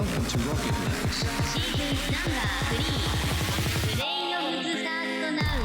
Welcome to Rocket Labs. Sequence number 3. Play of the start now.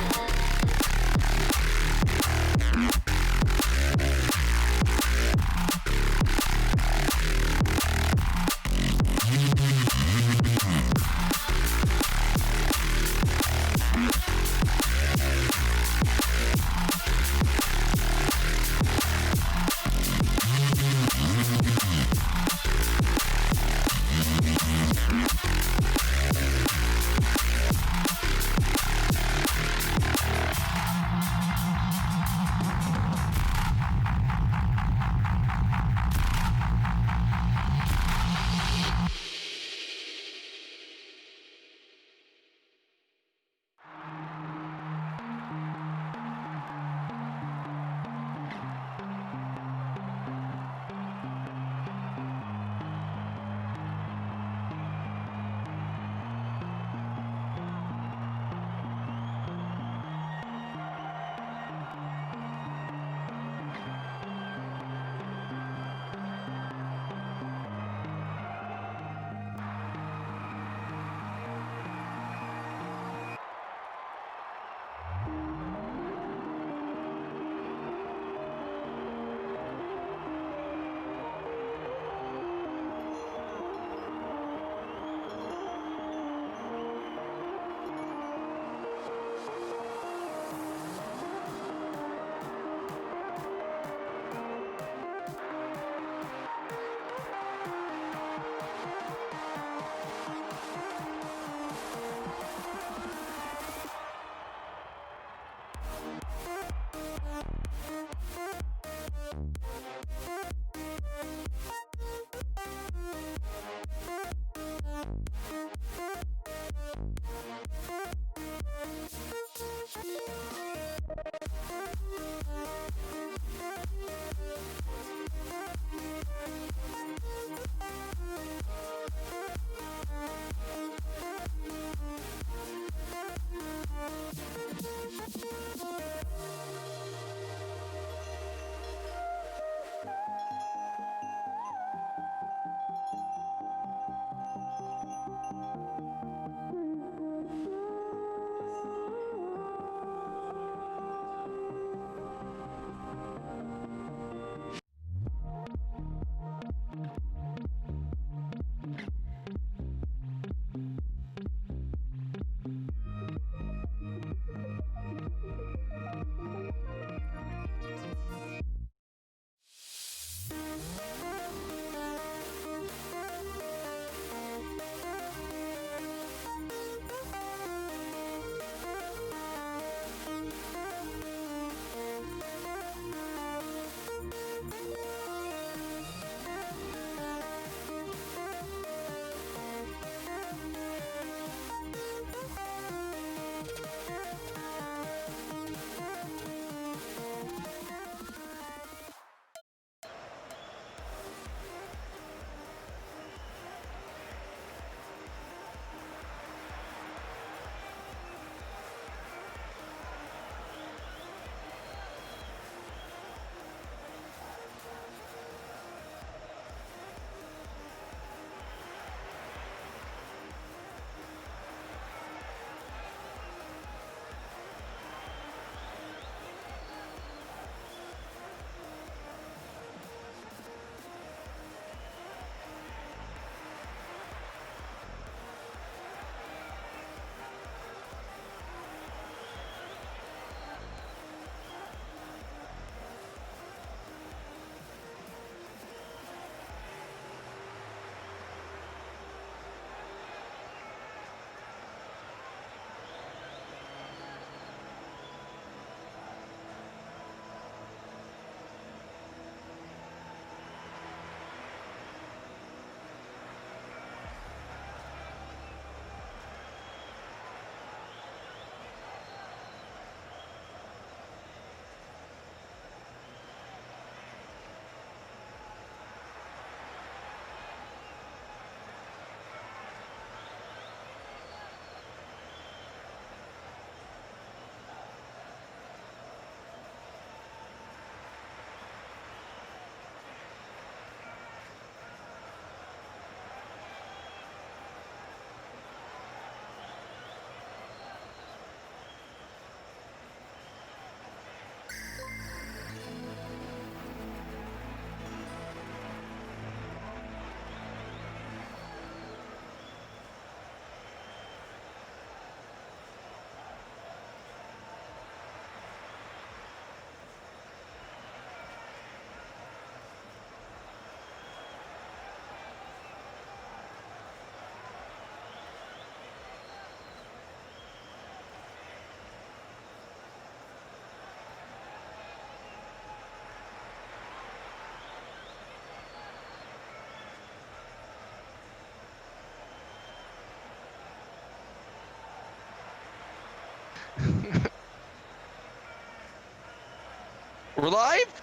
We're live?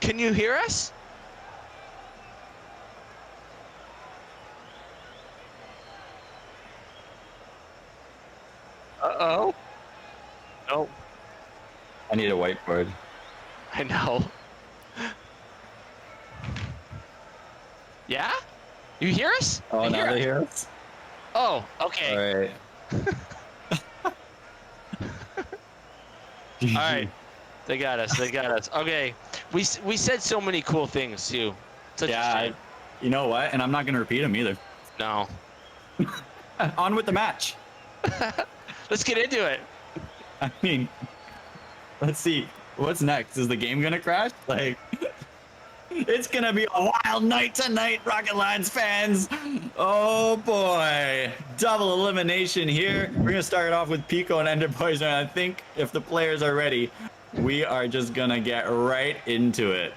Can you hear us? Uh-oh. Oh, I need a whiteboard. I know. Yeah? You hear us? Oh, I now hear they us. hear us? Oh, All okay. right. All right. GG. They got us. They got us. Okay. We said so many cool things too. Such a Yeah, shame. you know what? And I'm not going to repeat them either. No. On with the match. Let's get into it. I mean, let's see. What's next? Is the game going to crash? Like, it's going to be a wild night tonight, Rocket Lads fans. Oh, boy. Double elimination here. We're going to start it off with Pico and Enderbois. And I think if the players are ready, we are just going to get right into it.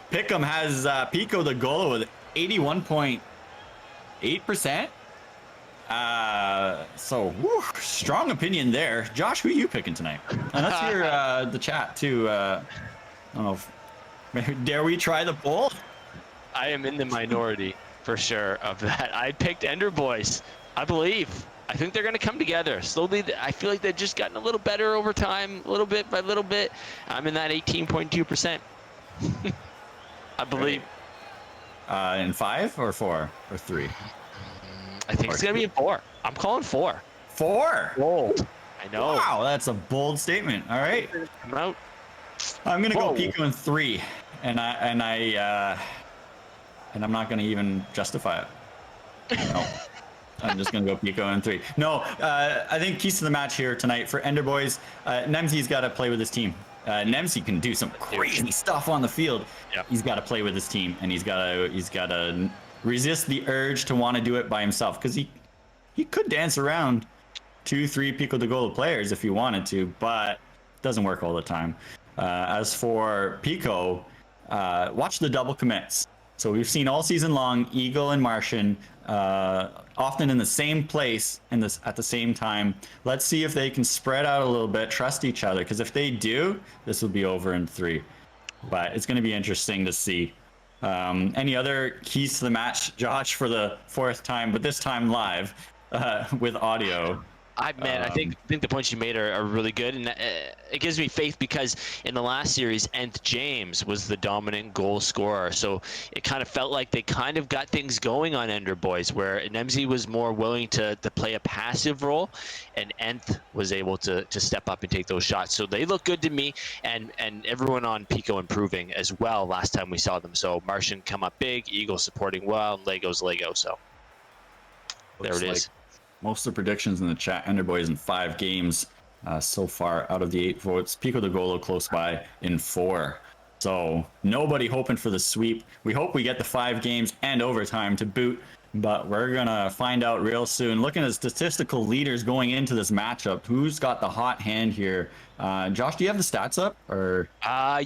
Pick'em has Pico the Goalo with 81.8%. So strong opinion there. Josh, who are you picking tonight? And let's hear the chat too. I don't know if, maybe, dare we try the poll? I am in the minority for sure of that. I picked Enderbois. I believe. I think they're going to come together slowly. I feel like they've just gotten a little better over time, little bit by little bit. I'm in that 18.2%. I believe. In 5 or 4 or 3? I think it's going to be a 4. I'm calling 4. 4. Bold. I know. Wow, that's a bold statement. All right, I'm out. I'm gonna go Pico in 3, and I'm not gonna even justify it. No. I'm just gonna go Pico in 3. No, I think keys to the match here tonight for Enderbois. Nemzi's got to play with his team. Nemzi can do some crazy stuff on the field. Yep. He's got to play with his team, and he's got to resist the urge to want to do it by himself, because he could dance around 2-3 Pico de Goalo players if he wanted to, but it doesn't work all the time. As for Pico, watch the double commits. So we've seen all season long Eagle and Martian often in the same place and at the same time. Let's see if they can spread out a little bit, trust each other, because if they do, this will be over in 3. But it's going to be interesting to see. Any other keys to the match, Josh, for the 4th time, but this time live with audio? I think the points you made are really good, and it gives me faith because in the last series, Nth James was the dominant goal scorer, so it kind of felt like they kind of got things going on Enderbois, where Nemzi was more willing to play a passive role, and Nth was able to step up and take those shots. So they look good to me, and everyone on Pico improving as well last time we saw them. So Martian come up big, Eagle supporting well, and Lego's Lego. So there it is. Most of the predictions in the chat, Enderbois in 5 games so far out of the 8 votes. Pico de Goalo close by in 4. So nobody hoping for the sweep. We hope we get the 5 games and overtime to boot, but we're going to find out real soon. Looking at statistical leaders going into this matchup, who's got the hot hand here? Josh, do you have the stats up? Or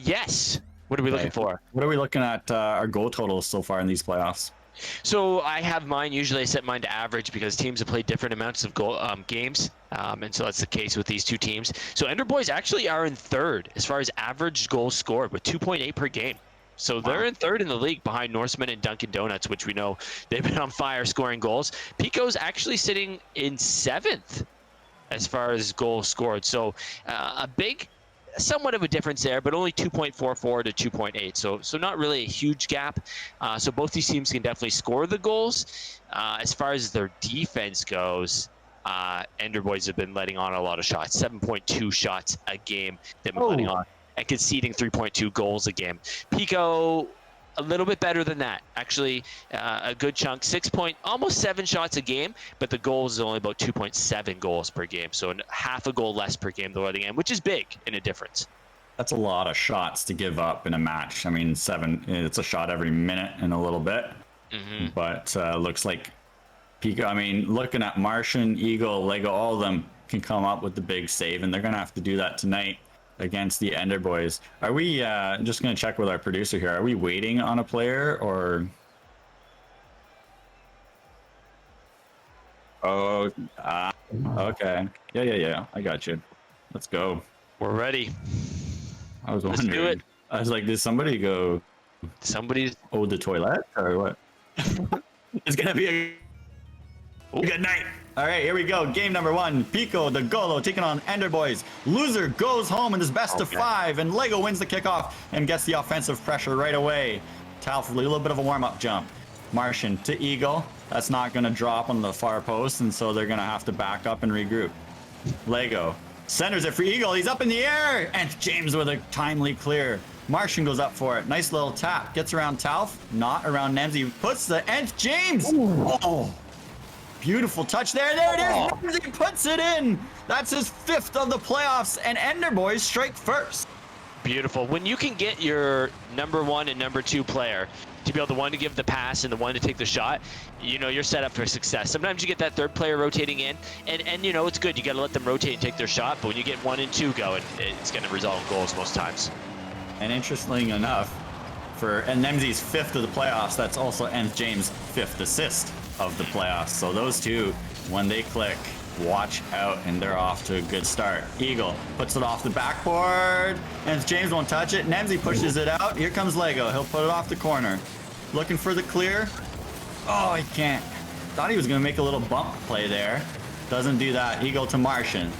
Yes. What are we looking for? What are we looking at our goal totals so far in these playoffs? So I have mine. Usually I set mine to average because teams have played different amounts of games. And so that's the case with these two teams. So Enderbois actually are in 3rd as far as average goals scored with 2.8 per game. So they're in 3rd in the league behind Norseman and Dunkin' Donuts, which we know they've been on fire scoring goals. Pico's actually sitting in 7th as far as goals scored. So a big somewhat of a difference there, but only 2.44 to 2.8, so not really a huge gap. So both these teams can definitely score the goals. As far as their defense goes, Enderbois have been letting on a lot of shots, 7.2 shots a game they've been letting on, and conceding 3.2 goals a game. Pico, a little bit better than that, actually. A good chunk, almost 7 shots a game, but the goals is only about 2.7 goals per game, so half a goal less per game they're letting in, which is big in a difference. That's a lot of shots to give up in a match. I mean, 7, it's a shot every minute and a little bit. But looks like Pico, I mean, looking at Martian, Eagle, Lego, all of them can come up with the big save, and they're going to have to do that tonight against the Enderbois. Are we just going to check with our producer here? Are we waiting on a player or? Oh, okay. Yeah. I got you. Let's go. We're ready. I was Let's do wondering. it. I was like, did somebody go, Somebody's. oh, the toilet or what? It's gonna be a good night. All right, here we go. Game number 1. Pico, the Goalo, taking on Enderbois. Loser goes home in this best of 5, and Lego wins the kickoff and gets the offensive pressure right away. Talf, a little bit of a warm-up jump. Martian to Eagle. That's not going to drop on the far post, and so they're going to have to back up and regroup. Lego centers it for Eagle. He's up in the air, and James with a timely clear. Martian goes up for it. Nice little tap. Gets around Talf, not around Nemzi. Puts the Nth James. Oh, beautiful touch there. There it is. Nemzi puts it in. That's his 5th of the playoffs, and Enderbois strike first. Beautiful. When you can get your number 1 and number 2 player to be able to one to give the pass and the one to take the shot, you know you're set up for success. Sometimes you get that 3rd player rotating in, and you know it's good. You got to let them rotate and take their shot. But when you get 1 and 2 going, it's going to result in goals most times. And interestingly enough, for Nemzi's 5th of the playoffs, that's also Nth James' 5th assist of the playoffs. So those two, when they click, watch out, and they're off to a good start. Eagle puts it off the backboard, and James won't touch it. Nemzi pushes it out. Here comes Lego. He'll put it off the corner. Looking for the clear. Oh, he can't. Thought he was going to make a little bump play there. Doesn't do that. Eagle to Martian.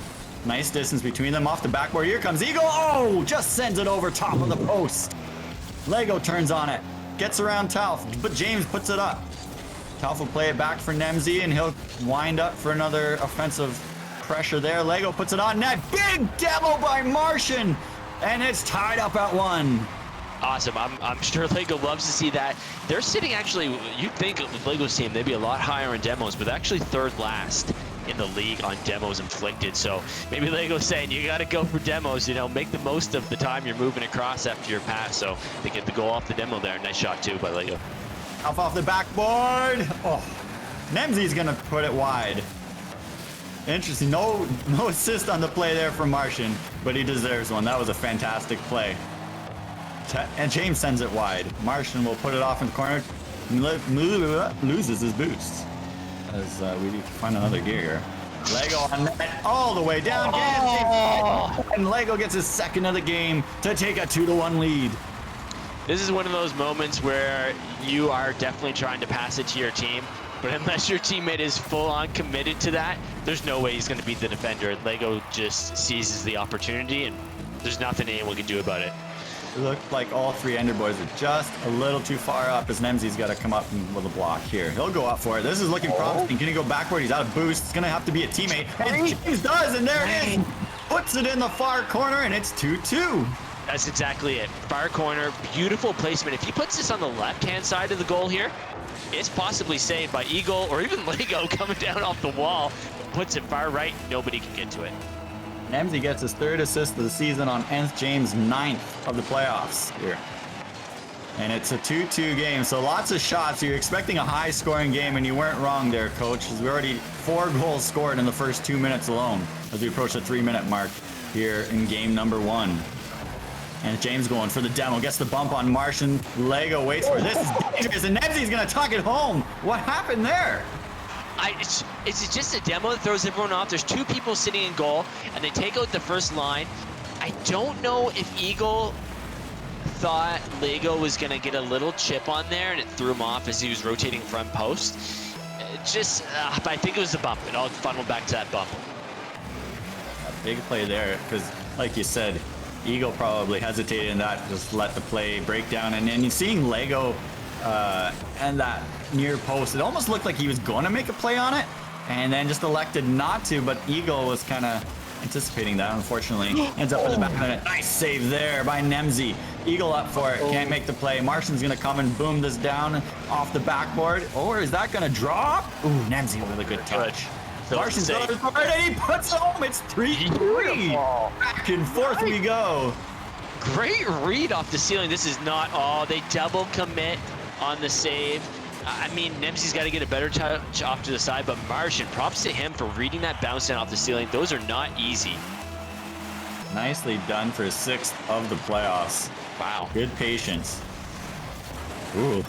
Nice distance between them off the backboard. Here comes Eagle. Oh, just sends it over top of the post. Lego turns on it. Gets around Talf, but James puts it up. Talf will play it back for Nemzi, and he'll wind up for another offensive pressure there. Lego puts it on net. Big demo by Martian, and it's tied up at 1. Awesome. I'm sure Lego loves to see that. They're sitting actually, you'd think with Lego's team, they'd be a lot higher in demos, but actually 3rd last in the league on demos inflicted. So maybe Lego's saying you got to go for demos, you know, make the most of the time you're moving across after your pass. So they get the goal off the demo there. Nice shot too by Lego. Off the backboard. Oh, Nemzi's gonna put it wide. Interesting. No assist on the play there from Martian, but he deserves one. That was a fantastic play. And James sends it wide. Martian will put it off in the corner. Loses his boost. As we need to find another gear here. Lego on net all the way down. And Lego gets his 2nd of the game to take a 2-1 lead. This is one of those moments where you are definitely trying to pass it to your team, but unless your teammate is full-on committed to that, there's no way he's going to beat the defender. Lego just seizes the opportunity, and there's nothing anyone can do about it. It looked like all 3 Enderbois are just a little too far up, as Nemzi's got to come up with a block here. He'll go up for it. This is looking promising. Can he go backward? He's out of boost. It's going to have to be a teammate. And James does, and there it is. Puts it in the far corner, and it's 2-2. That's exactly it. Far corner, beautiful placement. If he puts this on the left-hand side of the goal here, it's possibly saved by Eagle or even Lego coming down off the wall. Puts it far right, nobody can get to it. Nemzi gets his 3rd assist of the season on Nth James' 9th of the playoffs here. And it's a 2-2 game, so lots of shots. You're expecting a high-scoring game, and you weren't wrong there, Coach. We already 4 goals scored in the first 2 minutes alone as we approach the 3-minute mark here in game number 1. And James going for the demo, gets the bump on Martian. Lego waits for it. This is dangerous, and Nemzi's going to tuck it home. What happened there? It's just a demo that throws everyone off. There's 2 people sitting in goal, and they take out the first line. I don't know if Eagle thought Lego was going to get a little chip on there, and it threw him off as he was rotating front post. But I think it was the bump. It all funneled back to that bump. A big play there, because like you said, Eagle probably hesitated in that, just let the play break down. And then you're seeing Lego and that near post, it almost looked like he was going to make a play on it and then just elected not to, but Eagle was kind of anticipating that, unfortunately. Ends up in the back of the net. Nice save there by Nemzi. Eagle up for it, can't make the play. Martian's going to come and boom this down off the backboard. Or is that going to drop? Ooh, Nemzi with a good touch. Martian's got it, and he puts it home. It's 3-3. Back and forth we go. Great read off the ceiling. This is not all. They double commit on the save. I mean, Nemzi's got to get a better touch off to the side, but Martian, props to him for reading that bounce in off the ceiling. Those are not easy. Nicely done for his 6th of the playoffs. Wow. Good patience. Ooh,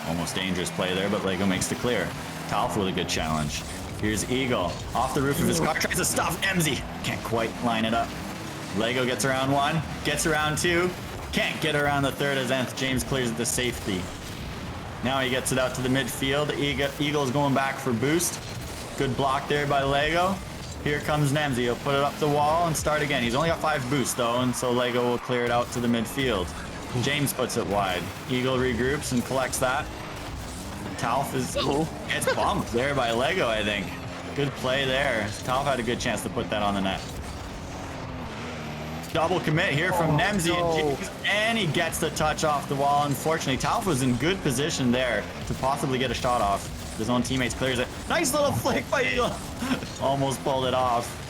almost dangerous play there, but Lego makes the clear. Talf with a good challenge. Here's Eagle off the roof of his car, tries to stop Nemzi. Can't quite line it up. Lego gets around 1, gets around 2, can't get around the third as Nth James clears the safety. Now he gets it out to the midfield. Eagle's going back for boost. Good block there by Lego. Here comes Nemzi. He'll put it up the wall and start again. He's only got 5 boosts though, and so Lego will clear it out to the midfield. James puts it wide. Eagle regroups and collects that. Talf gets bumped there by Lego, I think. Good play there. Talf had a good chance to put that on the net. Double commit here from Nemzi and James, and he gets the touch off the wall. Unfortunately, Talf was in good position there to possibly get a shot off. His own teammates clears it. Nice little flick by Eagle. Almost pulled it off.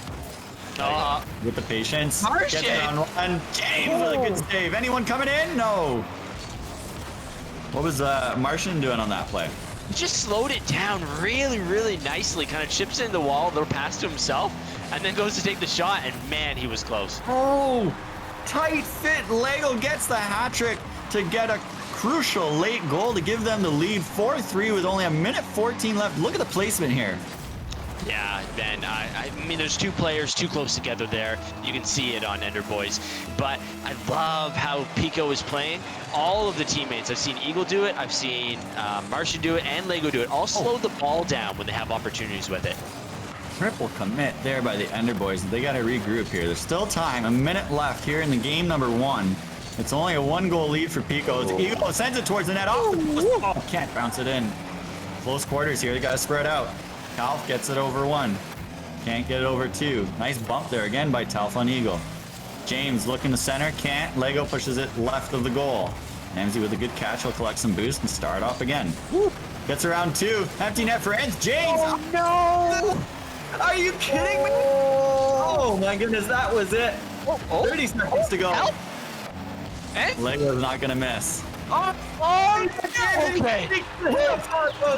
With the patience. Martian. Gets around 1. James with a good save. Anyone coming in? No. What was Martian doing on that play? Just slowed it down really, really nicely. Kind of chips in the wall, little pass to himself, and then goes to take the shot, and man, he was close. Oh, tight fit. Lego gets the hat trick to get a crucial late goal to give them the lead 4-3 with only 1:14 left. Look at the placement here. Yeah, man, I mean, there's 2 players too close together there. You can see it on Enderbois. But I love how Pico is playing. All of the teammates, I've seen Eagle do it, I've seen Martian do it, and Lego do it. All slow the ball down when they have opportunities with it. Triple commit there by the Enderbois. They got to regroup here. There's still time. 1 minute left here in the game number 1. It's only a 1-goal lead for Pico. Eagle sends it towards the net. Oh, can't bounce it in. Close quarters here. They got to spread out. Talf gets it over 1. Can't get it over 2. Nice bump there again by Talf on Eagle. James looking to center. Can't. Lego pushes it left of the goal. Namsy with a good catch. He'll collect some boost and start off again. Woo. Gets around 2. Empty net for Nth James. Oh, no! Are you kidding me? Oh my goodness, that was it. 30 seconds to go. Help! And Lego's not gonna miss. okay.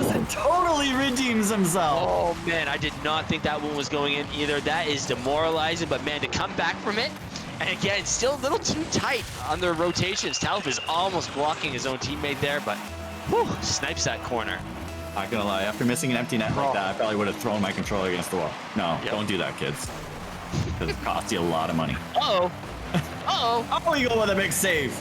And totally redeems himself. Oh man, I did not think that one was going in either. That is demoralizing, but man, to come back from it, and again, still a little too tight on their rotations. Talf is almost blocking his own teammate there, but whew, snipes that corner. Not gonna lie, after missing an empty net like that, I probably would have thrown my controller against the wall. No, Yep. don't do that, kids. Because it costs you a lot of money. Uh-oh. Uh-oh. Oh, Eagle with a big save.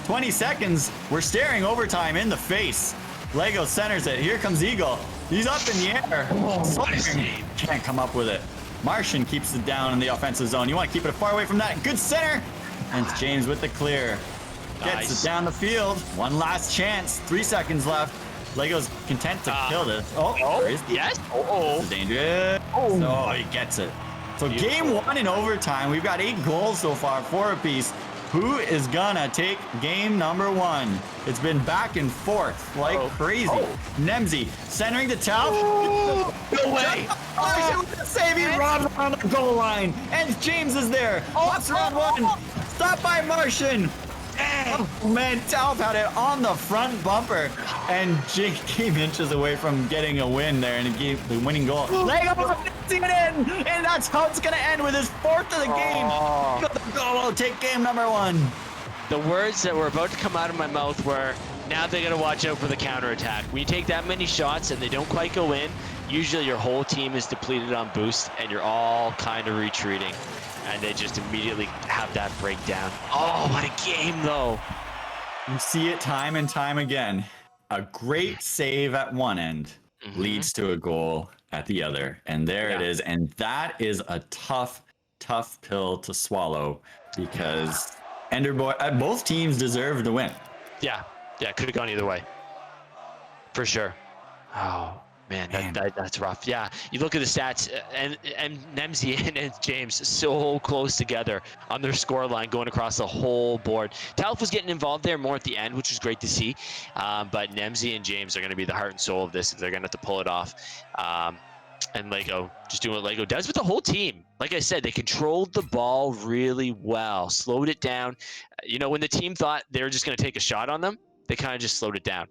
20 seconds. We're staring overtime in the face. Lego centers it. Here comes Eagle. He's up in the air. What a save. Can't come up with it. Martian keeps it down in the offensive zone. You want to keep it far away from that. Good center. And James with the clear. Gets Nice. it down the field. One last chance. 3 seconds left. Lego's content to kill this. Yes. This is dangerous. Oh, he gets it. So game 1 in overtime. We've got 8 goals so far, 4 apiece. Who is gonna take game number 1? It's been back and forth like crazy. Nemzi centering the Talf. No way. Save, he robs on the goal line. And James is there. Pops around 1. Stop by Martian. Oh man, Talf had it on the front bumper, and Jake came inches away from getting a win there, and he gave the winning goal. Lego mixing it in, and that's how it's gonna end with his 4th of the game. Goalo take game number 1. The words that were about to come out of my mouth were, now they gotta watch out for the counterattack. When you take that many shots and they don't quite go in, usually your whole team is depleted on boost, and you're all kind of retreating. And they just immediately have that breakdown. Oh, what a game, though. You see it time and time again. A great save at one end leads to a goal at the other. And there it is. And that is a tough, tough pill to swallow because Enderbois, both teams deserve to win. Yeah, could have gone either way. For sure. Oh. Man, that's rough. Yeah, you look at the stats, and Nemzi and James so close together on their score line going across the whole board. Talf was getting involved there more at the end, which was great to see. But Nemzi and James are going to be the heart and soul of this. They're going to have to pull it off. And Lego just doing what Lego does with the whole team. Like I said, they controlled the ball really well, slowed it down. You know, when the team thought they were just going to take a shot on them, they kind of just slowed it down.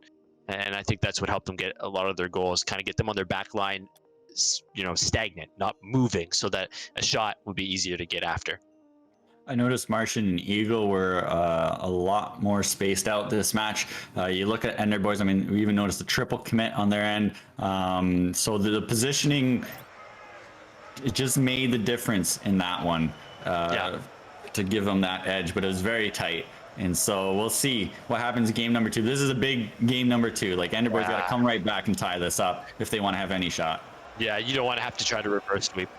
And I think that's what helped them get a lot of their goals, kind of get them on their back line, you know, stagnant, not moving, so that a shot would be easier to get after. I noticed Martian and Eagle were a lot more spaced out this match. You look at Enderbois, I mean, we even noticed a triple commit on their end. So the positioning, it just made the difference in that one. To to give them that edge, but it was very tight. And so we'll see what happens in game number 2. This is a big game number 2. Like, Enderbois got to come right back and tie this up if they want to have any shot. Yeah, you don't want to have to try to reverse sweep.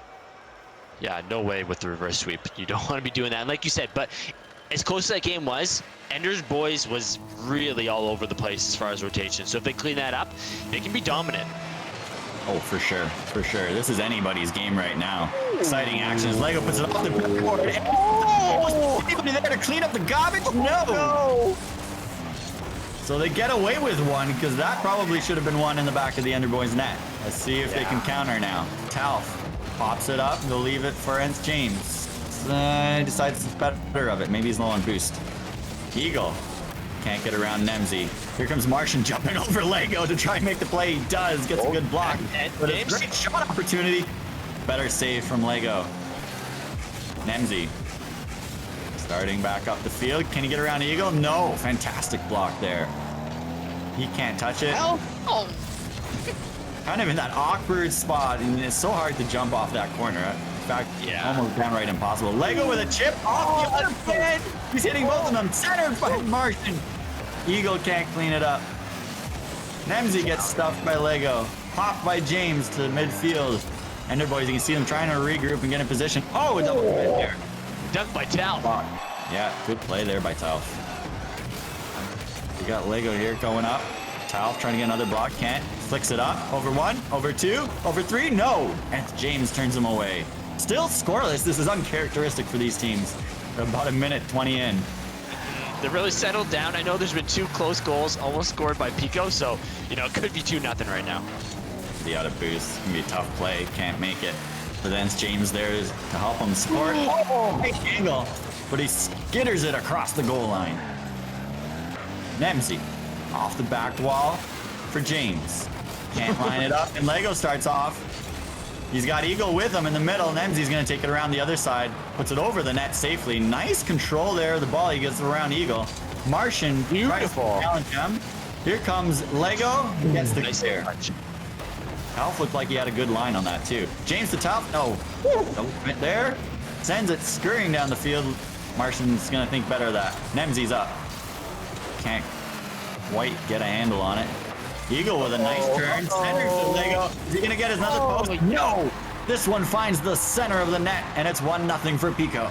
Yeah, no way with the reverse sweep. You don't want to be doing that. And like you said, but as close as that game was, Enderbois was really all over the place as far as rotation. So if they clean that up, they can be dominant. Oh, for sure, for sure. This is anybody's game right now. Exciting actions. Lego puts it off the backboard. Was anybody there to clean up the garbage? No. So they get away with one, because that probably should have been one in the back of the Enderbois net. Let's see if they can counter now. Talf pops it up. They'll leave it for James. Decides it's better of it. Maybe he's low on boost. Eagle can't get around Nemzi. Here comes Martian jumping over Lego to try and make the play. He does. Gets a good block. But a great shot opportunity. Better save from Lego. Nemzi starting back up the field. Can he get around Eagle? No. Fantastic block there. He can't touch it. Kind of in that awkward spot, and it's so hard to jump off that corner. In fact, almost downright impossible. Lego with a chip off the other side. He's hitting both of them. Centered by Martian. Eagle can't clean it up. Nemzi gets stuffed by Lego. Popped by James to midfield. Enderbois, you can see them trying to regroup and get in position. Oh, a double commit there. Dunked by Talf. Yeah, good play there by Talf. We got Lego here going up. Talf trying to get another block. Can't. Flicks it up. Over 1, over 2, over 3. No. And James turns him away. Still scoreless. This is uncharacteristic for these teams. They're about a minute 20 in. They're really settled down. I know there's been 2 close goals almost scored by Pico, so, you know, it could be 2-0 right now. The out of boost. It's going to be a tough play. Can't make it. But then it's James there to help him support. Oh, great angle. But he skitters it across the goal line. Nemzi off the back wall for James. Can't line it up, and Lego starts off. He's got Eagle with him in the middle. Nemzi's going to take it around the other side. Puts it over the net safely. Nice control there of the ball. He gets around Eagle. Martian tries to challenge him. Here comes Lego. Gets the clear. Talf looked like he had a good line on that too. James to Talf. No. Right there. Sends it scurrying down the field. Martian's going to think better of that. Nemzi's up. Can't quite get a handle on it. Eagle with a nice turn. Center to Lego. Is he going to get another post? No! This one finds the center of the net, and it's 1-0 for Pico.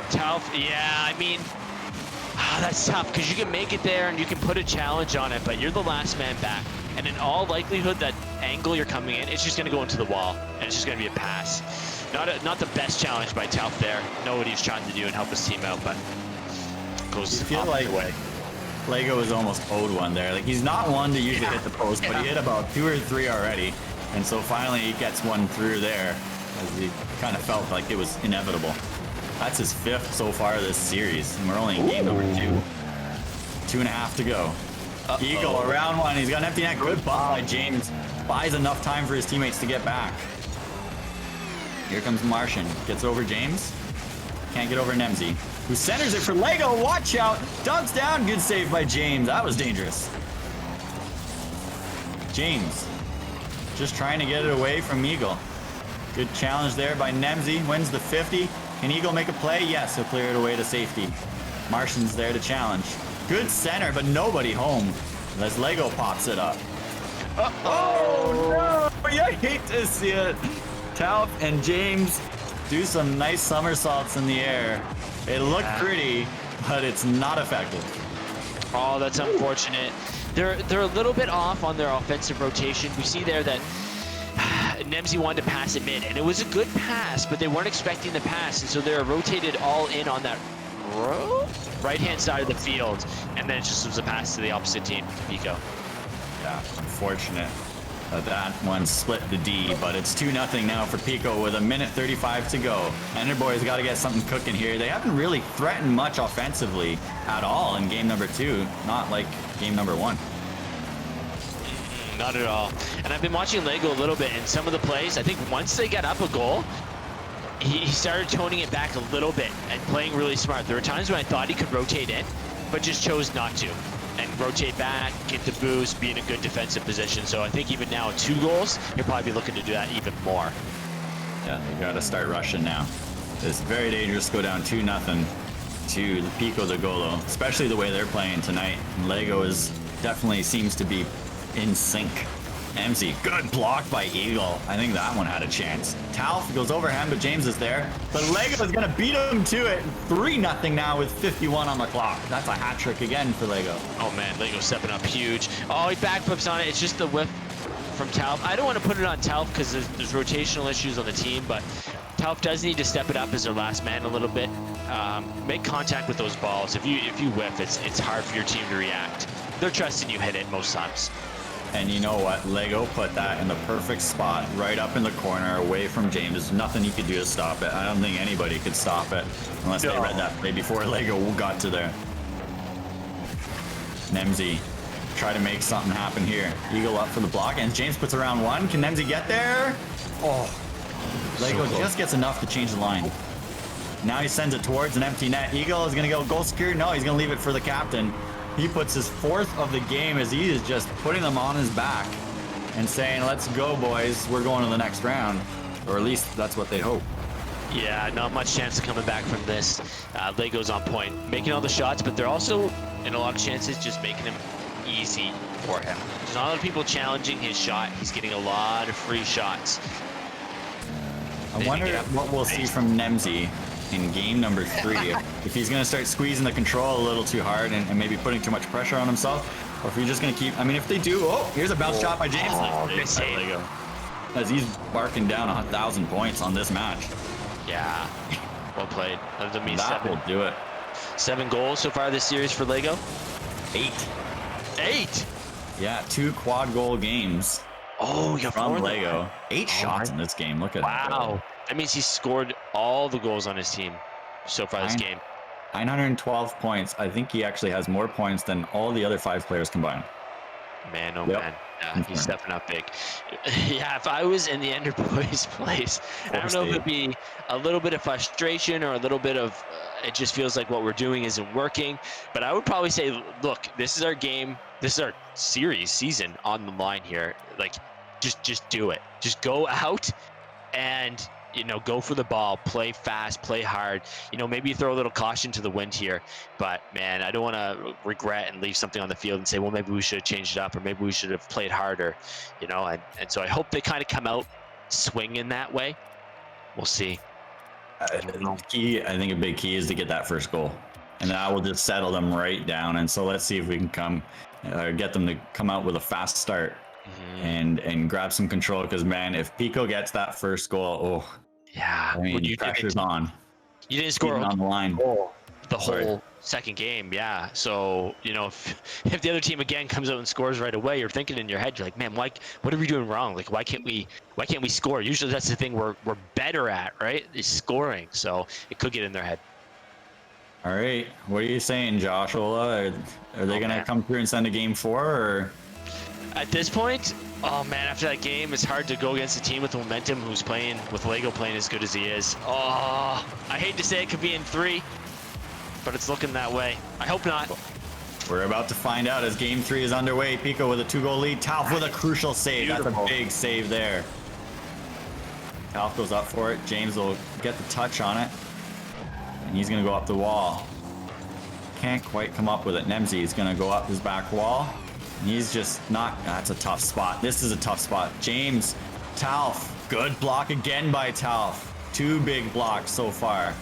Talf, yeah, I mean, that's tough, because you can make it there and you can put a challenge on it, but you're the last man back. And in all likelihood, that angle you're coming in, it's just going to go into the wall, and it's just going to be a pass. Not the best challenge by Talf there. Know what he's trying to do and help his team out, but goes off the way. Lego is almost owed one there. Like, he's not one to usually hit the post, but he hit about 2 or 3 already. And so finally he gets one through there, as he kind of felt like it was inevitable. That's his 5th so far this series, and we're only in game number 2. 2.5 to go. Eagle around one. He's got an empty net. Good ball by James. Buys enough time for his teammates to get back. Here comes Martian. Gets over James. Can't get over Nemzi, who centers it for Lego. Watch out. Dunks down. Good save by James. That was dangerous. James just trying to get it away from Eagle. Good challenge there by Nemzi. Wins the 50. Can Eagle make a play? Yes, he'll clear it away to safety. Martian's there to challenge. Good center, but nobody home as Lego pops it up. Oh no! I hate to see it. Talf and James do some nice somersaults in the air. It looked pretty, but it's not effective. Oh, that's unfortunate. They're a little bit off on their offensive rotation. We see there that Nemzi wanted to pass it mid, and it was a good pass, but they weren't expecting the pass, and so they're rotated all in on that right-hand side of the field, and then it just was a pass to the opposite team, to Pico. Yeah, unfortunate. That one split the D, but it's 2-0 now for Pico with 1:35 to go. Enderbois got to get something cooking here. They haven't really threatened much offensively at all in game number 2, not like game number 1. Not at all. And I've been watching Lego a little bit, and some of the plays, I think once they got up a goal, he started toning it back a little bit and playing really smart. There were times when I thought he could rotate in, but just chose not to. And rotate back, get the boost, be in a good defensive position. So I think even now, 2 goals, he'll probably be looking to do that even more. Yeah, they got to start rushing now. It's very dangerous to go down 2-0 to the Pico de Goalo, especially the way they're playing tonight. Lego is definitely seems to be in sync. MC, good block by Eagle. I think that one had a chance. Talf goes overhand, but James is there. But Lego is gonna beat him to it. 3-0 now with 51 on the clock. That's a hat trick again for Lego. Oh man, Lego stepping up huge. Oh, he backflips on it. It's just the whiff from Talf. I don't want to put it on Talf because there's rotational issues on the team, but Talf does need to step it up as their last man a little bit. Make contact with those balls. If you whiff, it's hard for your team to react. They're trusting you hit it most times. And you know what? Lego put that in the perfect spot, right up in the corner, away from James. There's nothing he could do to stop it. I don't think anybody could stop it unless they read that play before Lego got to there. Nemzi try to make something happen here. Eagle up for the block, and James puts around one. Can Nemzi get there? Oh, Lego just gets enough to change the line. Now he sends it towards an empty net. Eagle is going to go goal secure. No, he's going to leave it for the captain. He puts his 4th of the game as he is just putting them on his back and saying, let's go, boys. We're going to the next round. Or at least that's what they hope. Yeah, not much chance of coming back from this. Lego's on point, making all the shots, but they're also, in a lot of chances, just making them easy for him. There's not a lot of people challenging his shot. He's getting a lot of free shots. I wonder what we'll see from Nemzi in game number 3. If he's going to start squeezing the control a little too hard and maybe putting too much pressure on himself, or if he's just going to keep, I mean, if they do, oh, here's a bounce shot by James. Good save. Lego. As he's barking down 1,000 points on this match. Yeah, well played. That will do it. 7 goals so far this series for Lego. 8. 8? Yeah, 2 quad goal games. Oh, you got from 4 Lego. 8 shots in this game. Look at that. Wow. That means he scored all the goals on his team so far this game. 912 points. I think he actually has more points than all the other 5 players combined. Man, oh man. Yeah, he's stepping up big. Yeah, if I was in the Enderbois place, I don't know if it'd be a little bit of frustration or a little bit of it just feels like what we're doing isn't working. But I would probably say, look, this is our game. This is our season on the line here. Like, just do it. Just go out and, you know, go for the ball, play fast, play hard. You know, maybe throw a little caution to the wind here. But, man, I don't want to regret and leave something on the field and say, well, maybe we should have changed it up or maybe we should have played harder, you know. And so I hope they kind of come out swinging that way. We'll see. I think a big key is to get that first goal. And that will just settle them right down. And so let's see if we can get them to come out with a fast start. And grab some control, because man, if Pico gets that first goal, oh yeah, I mean, pressure's on. You didn't score on the line the whole second game, yeah. So you know, if the other team again comes out and scores right away, you're thinking in your head, you're like, man, what are we doing wrong? Like, why can't we score? Usually that's the thing we're better at, right? Is scoring. So it could get in their head. All right, what are you saying, Joshua? Are they gonna come through and send a game 4 or? At this point, oh man, after that game, it's hard to go against a team with momentum who's playing, with Lego playing as good as he is. Oh, I hate to say it could be in 3, but it's looking that way. I hope not. We're about to find out as game 3 is underway. Pico with a 2-goal lead. Talf with a crucial save. Beautiful. That's a big save there. Talf goes up for it. James will get the touch on it. And he's going to go up the wall. Can't quite come up with it. Nemzi is going to go up his back wall. He's just not. That's a tough spot. This is a tough spot. James, Talf. Good block again by Talf. 2 big blocks so far.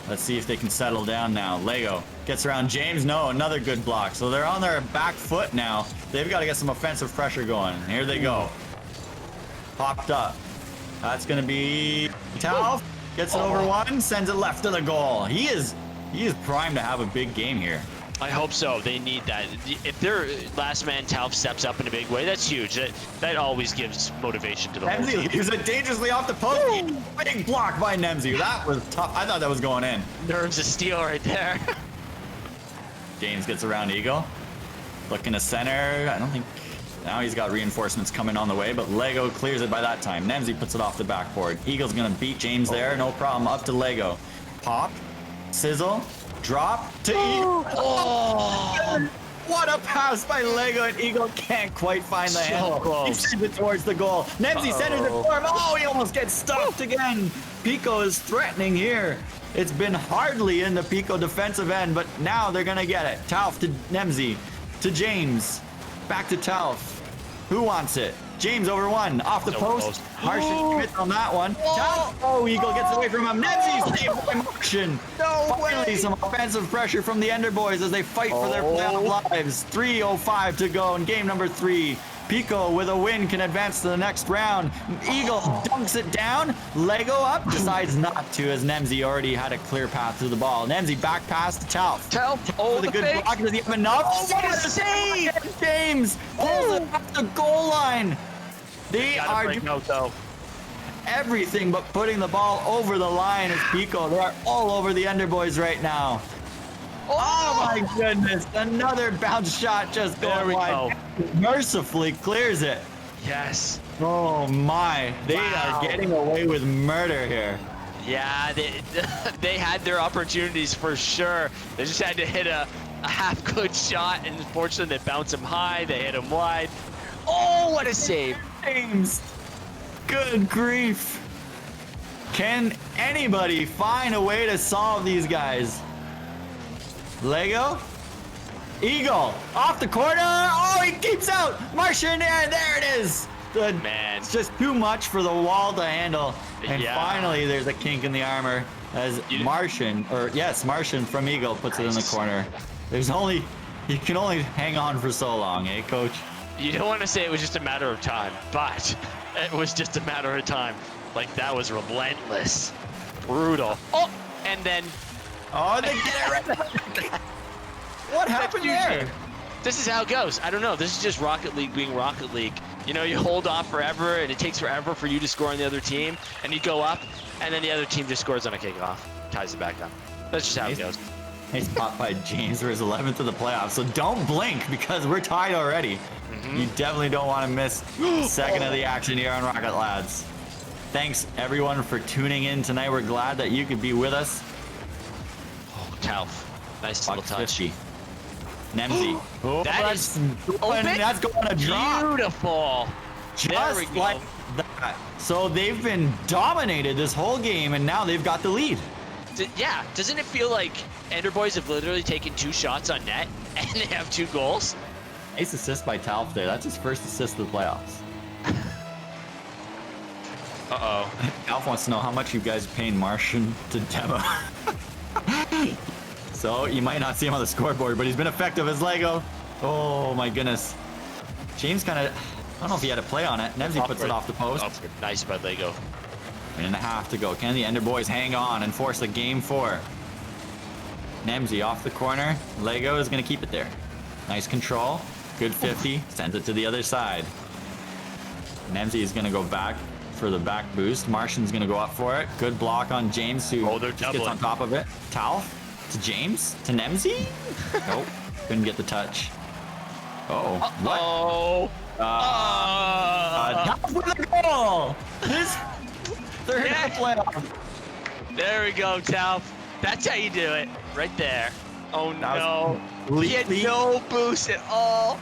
Let's see if they can settle down now. Lego gets around James. No, another good block. So they're on their back foot now. They've got to get some offensive pressure going. Here they go. Popped up. That's going to be Talf. Gets it over one. Sends it left to the goal. He is primed to have a big game here. I hope so. They need that. If their last man Talf steps up in a big way, that's huge. That always gives motivation to the whole team. Nemzi leaves it dangerously off the post. Big block by Nemzi. That was tough. I thought that was going in. Nerves of steel right there. James gets around Eagle. Looking to center. I don't think. Now he's got reinforcements coming on the way, but Lego clears it by that time. Nemzi puts it off the backboard. Eagle's going to beat James there. No problem. Up to Lego. Pop. Sizzle. Drop to Eagle. Oh. What a pass by Lego, and Eagle can't quite find the So handle. He close. sends it towards the goal. Nemzi centers it for him. Oh, he almost gets stopped again. Pico is threatening here. It's been hardly in the Pico defensive end, but now they're going to get it. Tauf to Nemzi, to James, back to Tauf. Who wants it? James over one, off the So post. close. Martian commits on that one. Tauf, oh, Eagle gets away from him. Nemzi's saved by Martian. Finally, some offensive pressure from the Enderbois as they fight for their playoff lives. 3:05 to go in game number 3. Pico with a win can advance to the next round. Eagle dunks it down. Lego up, decides not to as Nemzi already had a clear path to the ball. Nemzi back pass to Tauf. Tauf, oh, With a the good fake. block. Does he have enough? Oh, what a save! James pulls it up the goal line. They Gotta are break out though. everything but putting the ball over the line as Pico. They are all over the Enderbois right now. Oh my goodness, another bounce shot just There going we wide. Mercifully clears it. Yes. Oh my, they Wow. are getting away with murder here. Yeah, they had their opportunities for sure. They just had to hit a half good shot, and unfortunately they bounced him high. They hit him wide. Oh, what a save! James, good grief. Can anybody find a way to solve these guys? Lego? Eagle, off the corner. Oh, he keeps out. Martian there, there it is. Man. It's just too much for the wall to handle. And Yeah. finally, there's a kink in the armor as Martian from Eagle puts it in the Nice. corner. You can only hang on for so long, eh, coach? You don't want to say it was just a matter of time, but it was just a matter of time. Like, that was relentless. Brutal. Oh, and then Oh, they get it right. What happened there? this is how it goes. I don't know. This is just Rocket League being Rocket League. You know, you hold off forever, and it takes forever for you to score on the other team, and you go up, and then the other team just scores on a kickoff, ties it back up. That's just how it goes. Nice spot by James for his 11th of the playoffs. So don't blink because we're tied already. You definitely don't want to miss a second of the action here on Rocket Lads. Thanks everyone for tuning in tonight. We're glad that you could be with us. Oh, Tauf. Nice little touch. 50. Nemzi. Oh, That is open. that's going to drop. Beautiful. There we Just go. like that. So they've been dominated this whole game, and now they've got the lead. Yeah, doesn't it feel like Enderbois have literally taken 2 shots on net and they have 2 goals? Nice assist by Tauf there. That's his first assist of the playoffs. Uh-oh. Tauf wants to know how much you guys are paying Martian to demo. So you might not see him on the scoreboard, but he's been effective as Lego. Oh my goodness. James kind of, I don't know if he had a play on it. Nemzi puts it off the post. Awkward. Nice by Lego. 1.5 to go. Can the Enderbois hang on and force a game 4? Nemzi off the corner. Lego is going to keep it there. Nice control. Good 50. Sends it to the other side. Nemzi is going to go back for the back boost. Martian's going to go up for it. Good block on James, who They're just gets doubling. on top of it. Tauf to James to Nemzi. Nope. Couldn't get the touch. Uh-oh. What? Oh. Tauf with a goal! His third Yeah. playoff. There we go, Tauf. That's how you do it. Right there. Oh, That no. was He had completely- no boost at all.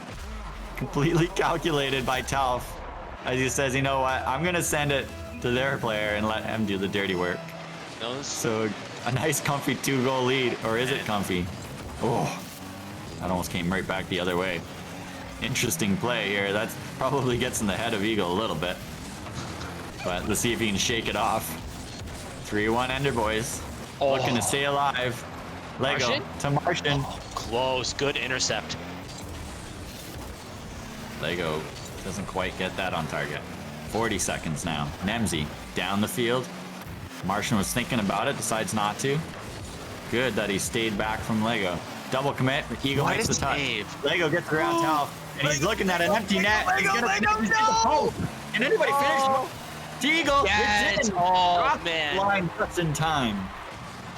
Completely calculated by Tauf. As he says, you know what? I'm going to send it to their player and let him do the dirty work. No, So a nice comfy 2-goal lead. Or is it comfy? Oh, that almost came right back the other way. Interesting play here. That probably gets in the head of Eagle a little bit. But let's see if he can shake it off. 3-1 Enderbois. Oh. Looking to stay alive. Lego Martian? to Martian. Oh, close. Good intercept. Lego doesn't quite get that on target. 40 seconds now. Nemzi down the field. Martian was thinking about it, decides not to. Good that he stayed back from Lego. Double commit. Eagle What makes a the touch. save. Lego gets around Tauf, and he's looking at an empty net. He's gonna Lego, finish the no! post. Can anybody finish? To Eagle. Yes. It's in. Oh, Dropped man. the line just in time.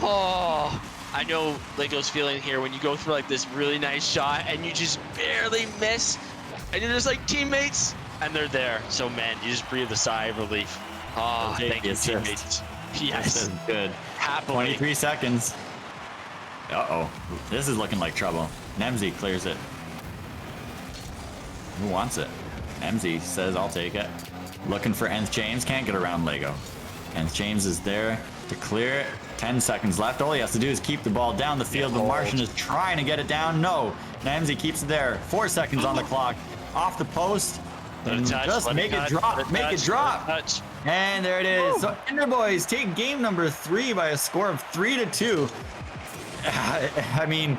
Oh, I know Lego's feeling here when you go through like this really nice shot and you just barely miss, and you're just like teammates, and they're there. So man, you just breathe a sigh of relief. Oh, They'll take thank the you, assist. teammates. This Yes, is good. happily. 23 seconds. Uh-oh. This is looking like trouble. Nemzi clears it. Who wants it? MZ says, I'll take it. Looking for Nth James. Can't get around Lego. Nth James is there to clear it. 10 seconds left. All he has to do is keep the ball down the field. The Martian is trying to get it down. No. MZ keeps it there. 4 seconds on the clock. Off the post. And just make it drop. Make it drop. And there it is. So Enderbois take game number 3 by a score of 3-2. I mean,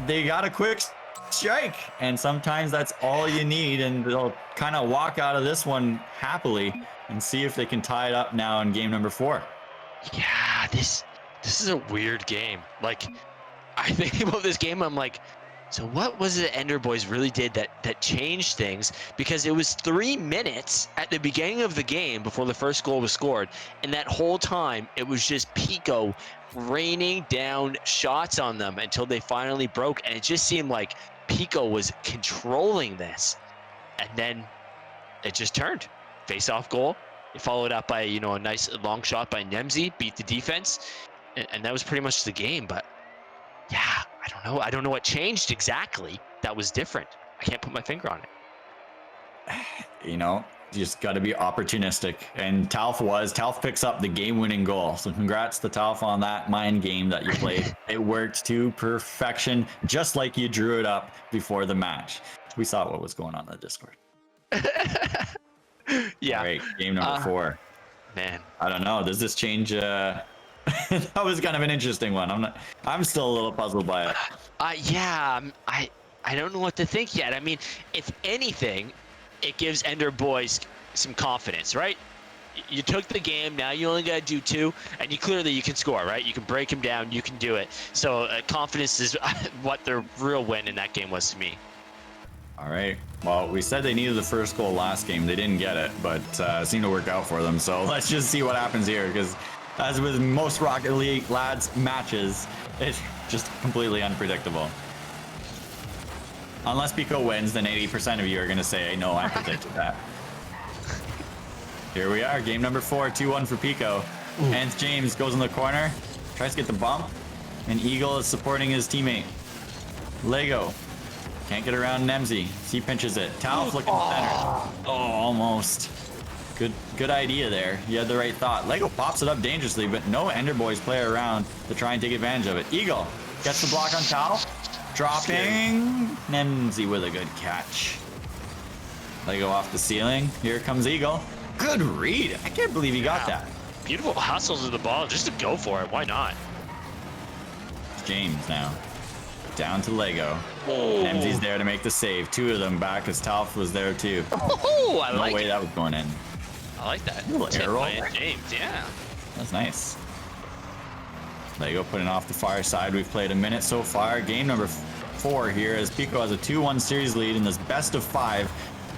they got a quick strike, and sometimes that's all you need, and they'll kind of walk out of this one happily and see if they can tie it up now in game number 4. Yeah, this is a weird game. Like, I think about this game, I'm like, so what was it Enderbois really did that changed things? Because it was 3 minutes at the beginning of the game before the first goal was scored, and that whole time it was just Pico raining down shots on them until they finally broke, and it just seemed like Pico was controlling this, and then it just turned. Face-off goal. It followed up by, you know, a nice long shot by Nemzi, beat the defense, and that was pretty much the game. But yeah, I don't know what changed exactly that was different. I can't put my finger on it. You know, you just got to be opportunistic, and Talf picks up the game-winning goal. So congrats to Talf on that mind game that you played. It worked to perfection, just like you drew it up before the match. We saw what was going on in the Discord. Yeah. All right, game number 4. Man, I don't know. Does this change? That was kind of an interesting one. I'm still a little puzzled by it. Yeah, I don't know what to think yet. I mean, if anything, it gives Enderbois some confidence, right? You took the game, now you only got to do 2, and you can score, right? You can break him down, you can do it. So confidence is what the real win in that game was to me. All right. Well, we said they needed the first goal last game. They didn't get it, but it seemed to work out for them. So let's just see what happens here, because as with most Rocket League lads matches, it's just completely unpredictable. Unless Pico wins, then 80% of you are going to say, no, I predicted that. Here we are, game number 4, 2-1 for Pico. Nth James goes in the corner, tries to get the bump, and Eagle is supporting his teammate. Lego can't get around Nemzi. He pinches it. Talf looking center. Oh, almost. Good idea there. You had the right thought. Lego pops it up dangerously, but no Enderbois play around to try and take advantage of it. Eagle gets the block on Talf. Dropping. Nemzi with a good catch. Lego off the ceiling. Here comes Eagle. Good read. I can't believe he got that. Beautiful hustles of the ball just to go for it. Why not? It's James now. Down to Lego. Oh. Nemzi's there to make the save. 2 of them back as Talf was there too. Oh, I like No way it. that was going in. I like that. Little Tip air roll. by James, yeah. That's nice. Lego putting off the far side. We've played a minute so far. Game number 4 here as Pico has a 2-1 series lead in this best of 5.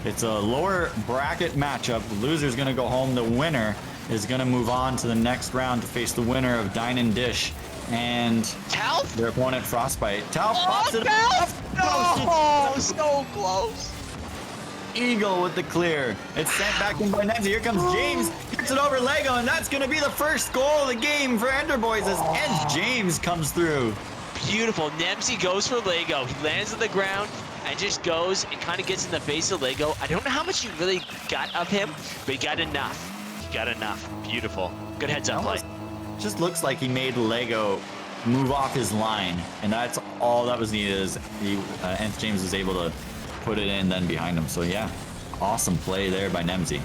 It's a lower bracket matchup. The loser's going to go home. The winner is going to move on to the next round to face the winner of Dine and Dish and Talf? their opponent Frostbite. Talf pops it Talf! up. No, so close. Eagle with the clear. It's sent back in by Nemzi. Here comes James. Gets it over Lego, and that's going to be the first goal of the game for Enderbois as Nth James comes through. Beautiful. Nemzi goes for Lego. He lands on the ground and just goes and kind of gets in the face of Lego. I don't know how much you really got of him, but he got enough. He got enough. Beautiful. Good heads up play. Just looks like he made Lego move off his line, and that's all that was needed. Is Nth James was able to put it in then behind him. So yeah, awesome play there by Nemzi.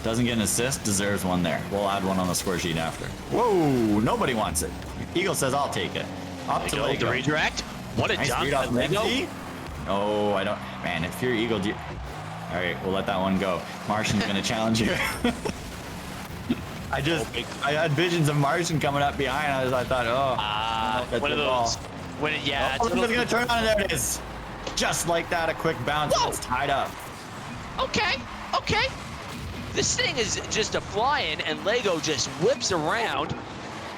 Doesn't get an assist, deserves one there. We'll add one on the score sheet after. Whoa, nobody wants it. Eagle says I'll take it. Up to Lego. The redirect. What a Nice dunk read off by Lego. Nemzi. Oh, I don't. Man, if you're Eagle, all right, we'll let that one go. Martian's gonna challenge you. I had visions of Martian coming up behind. I thought, oh, one of those. Yeah, it's gonna turn on, and there it is. Just like that, a quick bounce, and it's tied up. Okay. This thing is just a fly-in, and Lego just whips around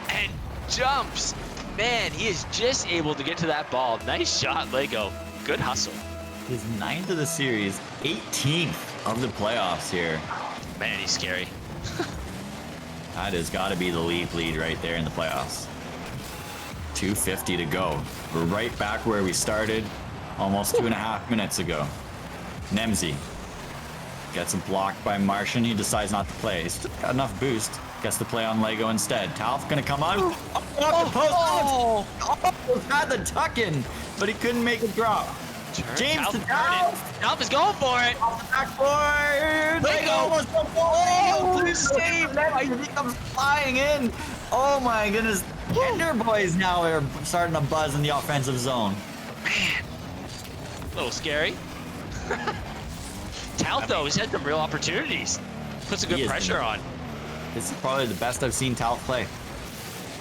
and jumps. Man, he is just able to get to that ball. Nice shot, Lego. Good hustle. His 9th of the series, 18th of the playoffs here. Man, he's scary. That has got to be the lead right there in the playoffs. 2:50 to go. We're right back where we started. almost 2.5 minutes ago. Nemzi gets a block by Martian. He decides not to play. He's got enough boost. Gets to play on Lego instead. Talf gonna come on. Had the tuck in, but he couldn't make it drop. James to Talf. Talf is going for it. Backboard. Lego almost go for it. Save. He comes flying in. Oh my goodness. Enderbois now are starting to buzz in the offensive zone. Man, a little scary. Talf, though, has had some real opportunities. Puts some good pressure on. This is probably the best I've seen Talf play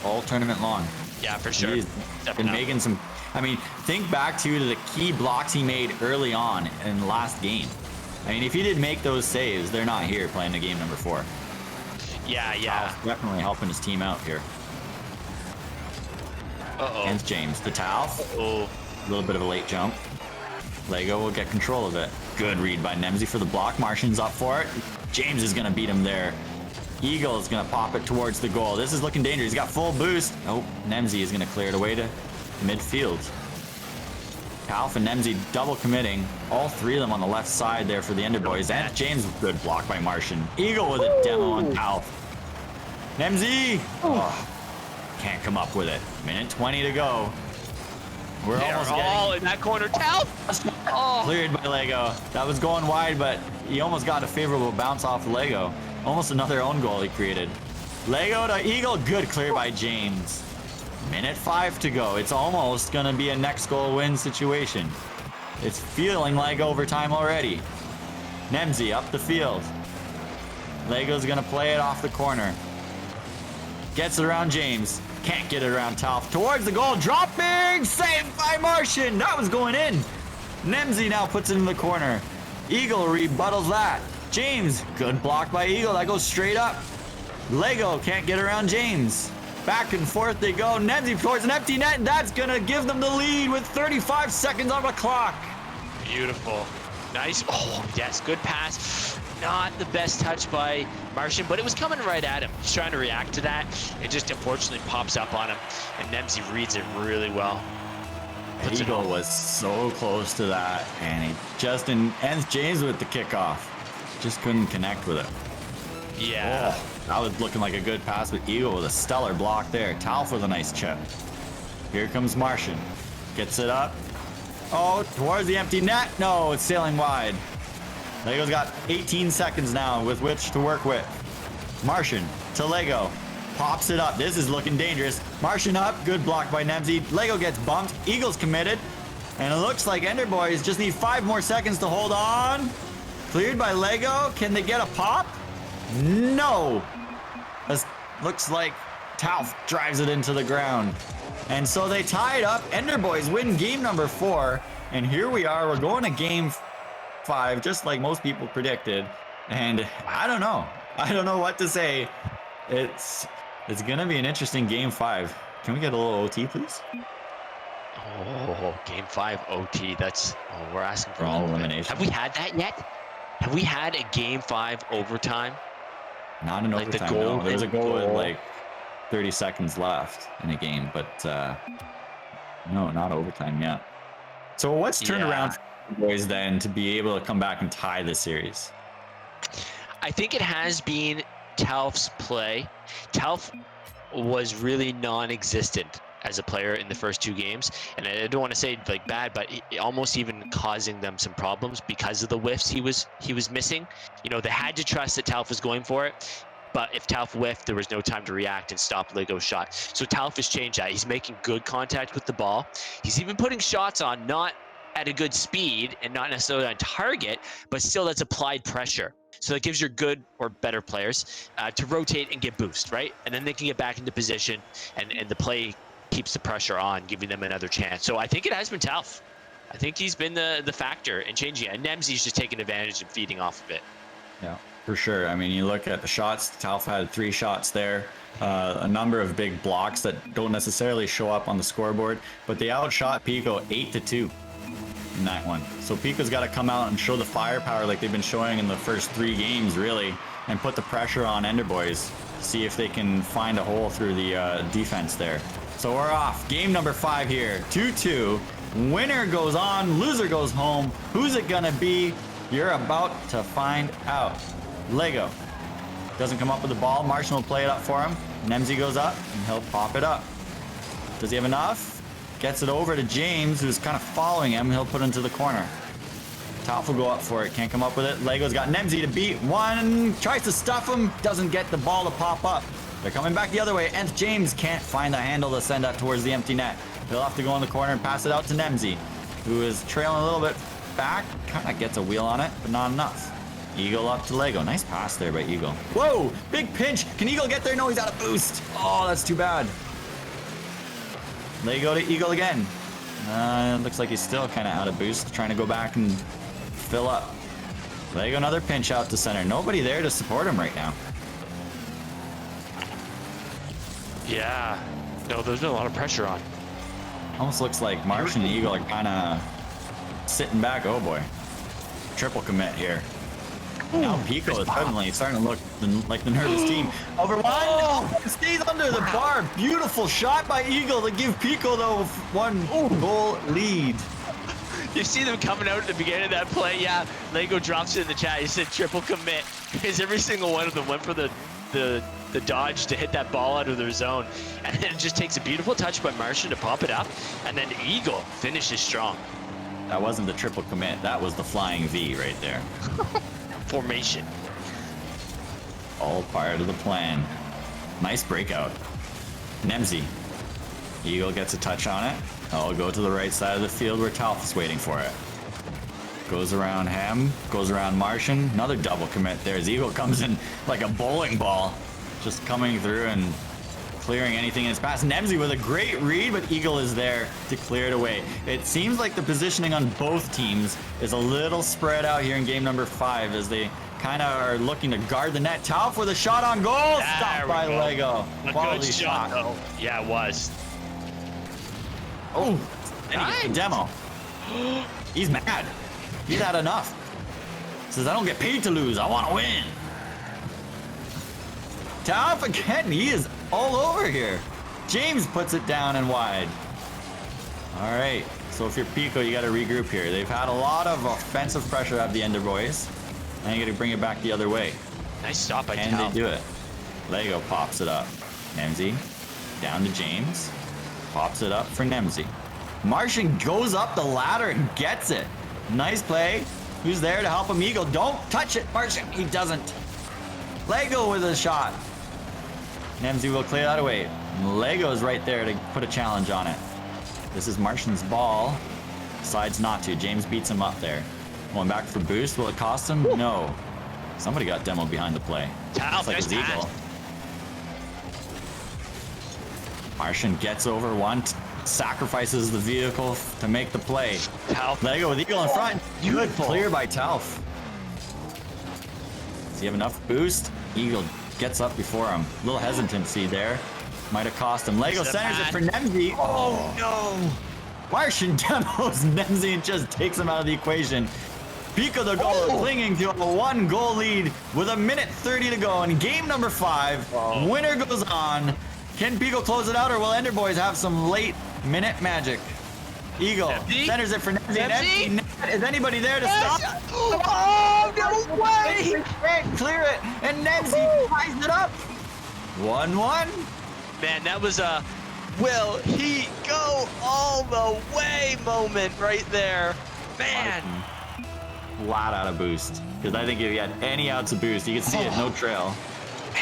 all tournament long. Yeah, for sure. He's been making some. I mean, think back to the key blocks he made early on in the last game. I mean, if he didn't make those saves, they're not here playing the game number 4. Yeah. Talf's definitely helping his team out here. And James to Talf. A little bit of a late jump. Lego will get control of it. Good read by Nemzi for the block. Martian's up for it. James is going to beat him there. Eagle is going to pop it towards the goal. This is looking dangerous. He's got full boost. Oh, Nemzi is going to clear it away to midfield. Talf and Nemzi double committing. All 3 of them on the left side there for the Enderbois. And James, good block by Martian. Eagle with a demo on Talf. Nemzi! Oh, can't come up with it. Minute 20 to go. We're almost all in that corner. Talf! Cleared by Lego. That was going wide, but he almost got a favorable bounce off Lego. Almost another own goal he created. Lego to Eagle. Good clear by James. Minute 5 to go. It's almost going to be a next goal win situation. It's feeling like overtime already. Nemzi up the field. Lego's going to play it off the corner. Gets it around James. Can't get it around Talf. Towards the goal. Dropping. Saved by Martian. That was going in. Nemzi now puts it in the corner. Eagle rebuttals that. James. Good block by Eagle. That goes straight up. Lego can't get around James. Back and forth they go. Nemzi towards an empty net. And that's going to give them the lead with 35 seconds on the clock. Beautiful. Nice. Oh, yes. Good pass. Not the best touch by Martian, but it was coming right at him. He's trying to react to that. It just unfortunately pops up on him, and Nemzi reads it really well. Eagle was so close to that, and he just ends James with the kickoff. Just couldn't connect with it. Yeah. Oh, that was looking like a good pass, but Eagle with a stellar block there. Talf with a nice chip. Here comes Martian. Gets it up. Oh, towards the empty net. No, it's sailing wide. Lego's got 18 seconds now with which to work with. Martian to Lego. Pops it up. This is looking dangerous. Martian up. Good block by Nemzi. Lego gets bumped. Eagle's committed. And it looks like Enderbois just need 5 more seconds to hold on. Cleared by Lego. Can they get a pop? No. This looks like Talf drives it into the ground. And so they tie it up. Enderbois win game number 4. And here we are. We're going to game 5, just like most people predicted. And I don't know. I don't know what to say. It's going to be an interesting game 5. Can we get a little OT, please? Oh, game 5 OT. We're asking for all elimination. Have we had that yet? Have we had a game 5 overtime? Not an like overtime. The goal, no. There's a goal with like 30 seconds left in a game, but no, not overtime yet. So what's turned around for the boys then to be able to come back and tie this series? I think it has been Talf's play. Talf was really non-existent as a player in the first 2 games, and I don't want to say like bad, but almost even causing them some problems because of the whiffs he was missing. You know, they had to trust that Talf was going for it, but if Talf whiffed, there was no time to react and stop Lego's shot. So Talf has changed that. He's making good contact with the ball. He's even putting shots on, not at a good speed and not necessarily on target, but still that's applied pressure. So that gives your good or better players to rotate and get boost, right? And then they can get back into position, and the play keeps the pressure on, giving them another chance. So I think it has been Talf. I think he's been the factor in changing it. And Nemzi's just taking advantage and feeding off of it. Yeah, for sure. I mean, you look at the shots, Talf had 3 shots there. A number of big blocks that don't necessarily show up on the scoreboard, but they outshot Pico 8-2 in that one. So Pico's got to come out and show the firepower like they've been showing in the first 3 games, really, and put the pressure on Enderbois. See if they can find a hole through the defense there. So we're off. Game number 5 here. 2-2. Winner goes on, loser goes home. Who's it gonna be? You're about to find out. Lego doesn't come up with the ball. Martian will play it up for him. Nemzi goes up and he'll pop it up. Does he have enough? Gets it over to James, who's kind of following him. He'll put it into the corner. Top will go up for it. Can't come up with it. Lego's got Nemzi to beat. One tries to stuff him. Doesn't get the ball to pop up. They're coming back the other way. And James can't find the handle to send that towards the empty net. He'll have to go in the corner and pass it out to Nemzi, who is trailing a little bit back. Kind of gets a wheel on it, but not enough. Eagle up to Lego. Nice pass there by Eagle. Whoa, big pinch. Can Eagle get there? No, he's out of boost. Oh, that's too bad. Lego to Eagle again. Looks like he's still kind of out of boost. Trying to go back and fill up. Lego another pinch out to center. Nobody there to support him right now. Yeah. No, there's been a lot of pressure on. Almost looks like Martian and Eagle are kind of sitting back. Oh boy. Triple commit here. Now Pico is suddenly starting to look like the nervous team. Over one. Oh, stays under the bar. Beautiful shot by Eagle to give Pico the 1 goal lead. You see them coming out at the beginning of that play. Yeah, Lego drops it in the chat. He said triple commit because every single one of them went for the dodge to hit that ball out of their zone. And then it just takes a beautiful touch by Martian to pop it up. And then Eagle finishes strong. That wasn't the triple commit. That was the flying V right there. Formation. All part of the plan. Nice breakout. Nemzi. Eagle gets a touch on it. I'll go to the right side of the field where Talf is waiting for it. Goes around Ham, goes around Martian. Another double commit there as Eagle comes in like a bowling ball. Just coming through and clearing anything in his path. Nemzi with a great read, but Eagle is there to clear it away. It seems like the positioning on both teams is a little spread out here in game number 5 as they kind of are looking to guard the net. Talf with a shot on goal. Stopped by Lego. A Quality good shot, though. Yeah, it was. Oh, and he gets the demo. He's mad. He's had enough. Says, I don't get paid to lose. I want to win. Talf again. He is all over here. James puts it down and wide. All right. So if you're Pico, you got to regroup here. They've had a lot of offensive pressure out of the Enderbois. And you got to bring it back the other way. Nice stop by Can Talf. they do it? Lego pops it up. Nemzi down to James. Pops it up for Nemzi. Martian goes up the ladder and gets it. Nice play. Who's there to help him? Eagle. Don't touch it, Martian. He doesn't. Lego with a shot. Nemzi will clear that away. Lego's right there to put a challenge on it. This is Martian's ball. Decides not to. James beats him up there. Going back for boost. Will it cost him? No. Somebody got demoed behind the play. Talf, Looks like nice it was pass. Eagle. Martian gets over one, sacrifices the vehicle to make the play. Talf. Lego with Eagle in front. Good Beautiful. clear by Talf. Does he have enough boost? Eagle gets up before him. A little hesitancy there. Might have cost him. Lego Is it centers bad? it for Nemzi. Oh no! Martian demos Nemzi and just takes him out of the equation. Pico the goal clinging to a 1 goal lead with 1:30 to go in game number 5. Winner goes on. Can Pico close it out, or will Enderbois have some late minute magic? Eagle Nemzi? centers it for Nemzi. Nemzi? Nemzi. Is anybody there to stop? Oh, no way! Can't clear it, and Nemzi ties it up. 1-1. Man, that was a will he go all the way moment right there. Man. Flat out of boost, because I think if he had any outs of boost, you could see it, no trail,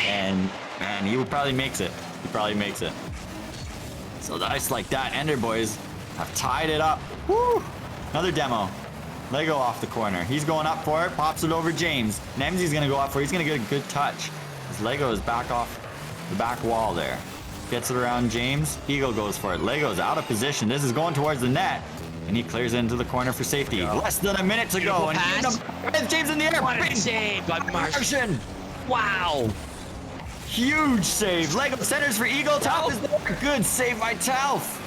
and he would probably makes it. He probably makes it. So nice like that. Enderbois have tied it up. Woo! Another demo. Lego off the corner. He's going up for it. Pops it over James. Nemzi's gonna go up for it. He's gonna get a good touch. His Lego is back off the back wall there. Gets it around James. Eagle goes for it. Lego's out of position. This is going towards the net. And he clears it into the corner for safety. Less than a minute to go. And James in the air. What a Big save by Martian. Martian. Wow. Huge save. Lego centers for Eagle. Talf is there. Good save by Talf.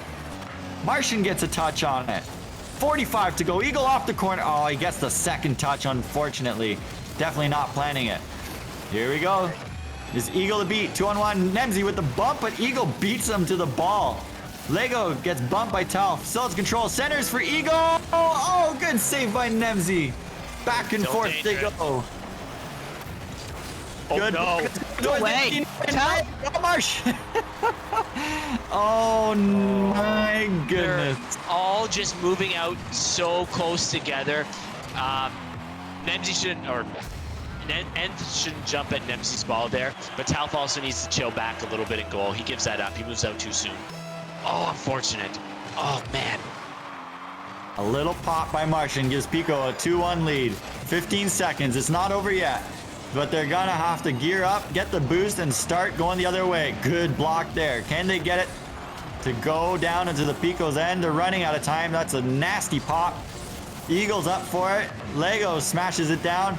Martian gets a touch on it. 45 to go. Eagle off the corner. Oh, he gets the second touch, unfortunately. Definitely not planning it. Here we go. Is Eagle to beat. 2-on-1. Nemzi with the bump, but Eagle beats him to the ball. Lego gets bumped by Talf. Still has control. Centers for Eagle. Oh, good save by Nemzi. Back and Still forth they dangerous. go. Oh Good. no. No way. Talf. Marsh. Oh my They're goodness. all just moving out so close together. Nemzi shouldn't, or Nth shouldn't jump at Nemzi's ball there, but Talf also needs to chill back a little bit in goal. He gives that up. He moves out too soon. Oh, unfortunate. Oh, man. A little pop by Martian gives Pico a 2-1 lead. 15 seconds. It's not over yet. But they're gonna have to gear up, get the boost, and start going the other way. Good block there. Can they get it to go down into the Pico's end? They're running out of time. That's a nasty pop. Eagles up for it. Lego smashes it down.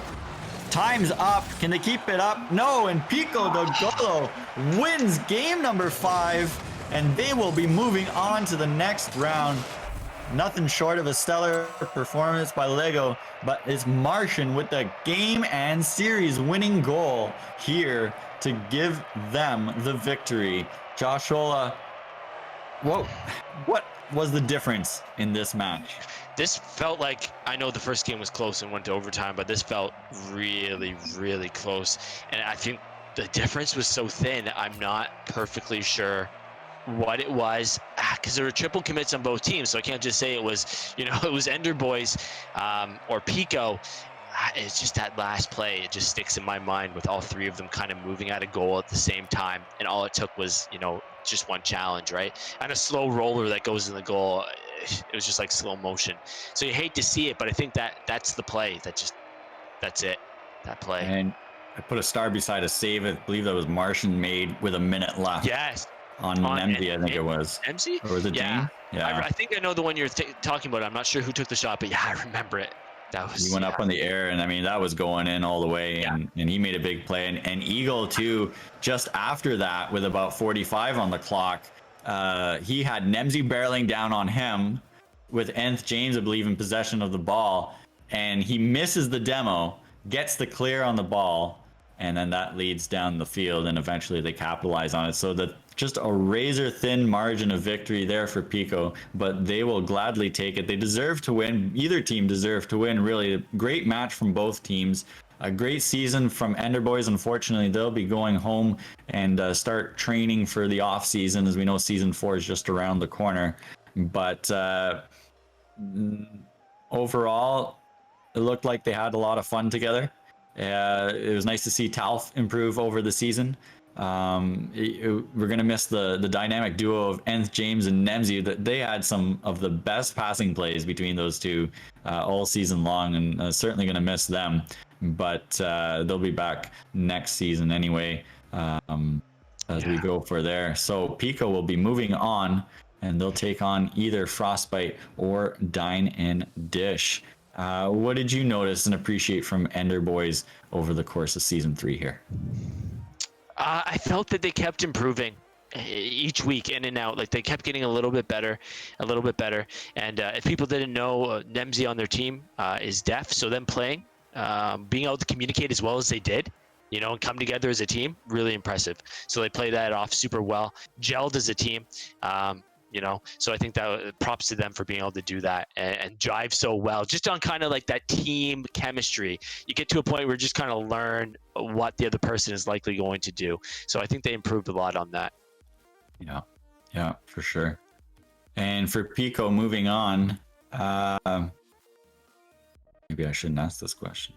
Time's up. Can they keep it up? No, and Pico de Goalo wins game number 5, and they will be moving on to the next round. Nothing short of a stellar performance by Lego, but it's Martian with the game and series winning goal here to give them the victory. Joshola, what was the difference in this match? This felt like, I know the first game was close and went to overtime, but this felt really, really close. And I think the difference was so thin, I'm not perfectly sure what it was, because there were triple commits on both teams, so I can't just say it was, it was Enderbois or Pico. It's just that last play, it just sticks in my mind with all three of them kind of moving at a goal at the same time, and all it took was, just one challenge, right? And a slow roller that goes in the goal. It was just like slow motion. So you hate to see it, but I think that's the play. That's it. That play. And I put a star beside a save. I believe that was Martian made with a minute left. Yes. On Nemzi, I think it was. Nemzi? Or was it Yeah. Jane? Yeah. I think I know the one you're talking about. I'm not sure who took the shot, but yeah, I remember it. That was. He went up on the air, and I mean, that was going in all the way, and he made a big play. And Eagle, too, just after that, with about 45 on the clock, he had Nemzi barreling down on him with Nth James, I believe, in possession of the ball, and he misses the demo, gets the clear on the ball, and then that leads down the field, and eventually they capitalize on it. So that just a razor thin margin of victory there for Pico, but they will gladly take it. They deserve to win. Either team deserved to win, really. A great match from both teams. A great season from Enderbois. Unfortunately, they'll be going home and start training for the off season. As we know, season 4 is just around the corner. But overall, it looked like they had a lot of fun together. It was nice to see Talf improve over the season. We're gonna miss the dynamic duo of Nth James and Nemzi. That they had some of the best passing plays between those two all season long, and certainly gonna miss them. But they'll be back next season anyway, as we go for there. So Pico will be moving on, and they'll take on either Frostbite or Dine and Dish. What did you notice and appreciate from Enderbois over the course of season 3 here? I felt that they kept improving each week, in and out. Like, they kept getting a little bit better. And if people didn't know, Nemzi on their team is deaf, so them playing, being able to communicate as well as they did, and come together as a team, really impressive. So they played that off super well, gelled as a team. So I think that props to them for being able to do that and jive so well, just on kind of like that team chemistry. You get to a point where you just kind of learn what the other person is likely going to do. So I think they improved a lot on that. Yeah, for sure. And for Pico, moving on, maybe I shouldn't ask this question.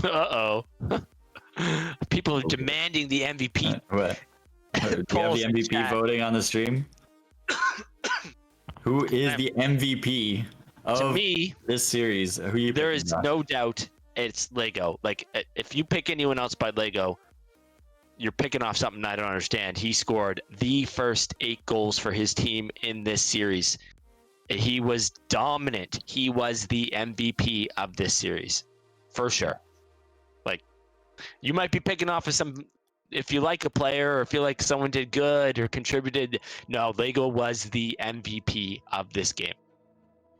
Uh-oh. People are demanding the MVP. What? Do you have the MVP voting on the stream? Who is the MVP of this series? Who you there picking, is Josh? no doubt it's Lego. Like, if you pick anyone else by Lego, you're picking off something I don't understand. He scored the first 8 goals for his team in this series. He was dominant. He was the MVP of this series, for sure. Like, you might be picking off of some. If you like a player or feel like someone did good or contributed, no, Lego was the MVP of this game,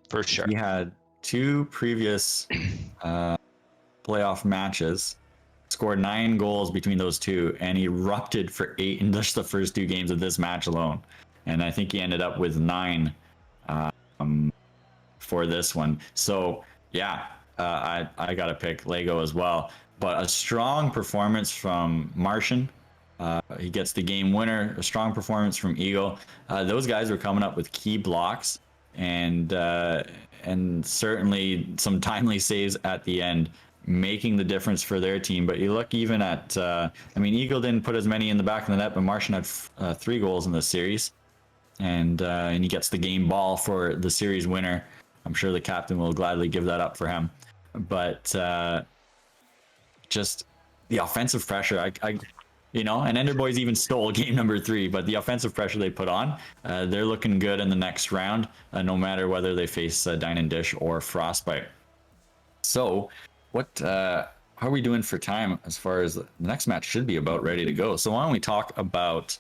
for sure. He had 2 previous playoff matches, scored 9 goals between those 2, and he erupted for 8 in just the first 2 games of this match alone. and I think he ended up with 9 for this one. So yeah, I gotta pick Lego as well. But a strong performance from Martian. He gets the game winner. A strong performance from Eagle. Those guys were coming up with key blocks and certainly some timely saves at the end, making the difference for their team. But you look even at, I mean, Eagle didn't put as many in the back of the net, but Martian had 3 goals in the series, and he gets the game ball for the series winner. I'm sure the captain will gladly give that up for him. But just the offensive pressure, and Enderbois even stole game number 3, but the offensive pressure they put on, they're looking good in the next round, no matter whether they face Dine and Dish or Frostbite. So, how are we doing for time as far as the next match should be about ready to go? So why don't we talk about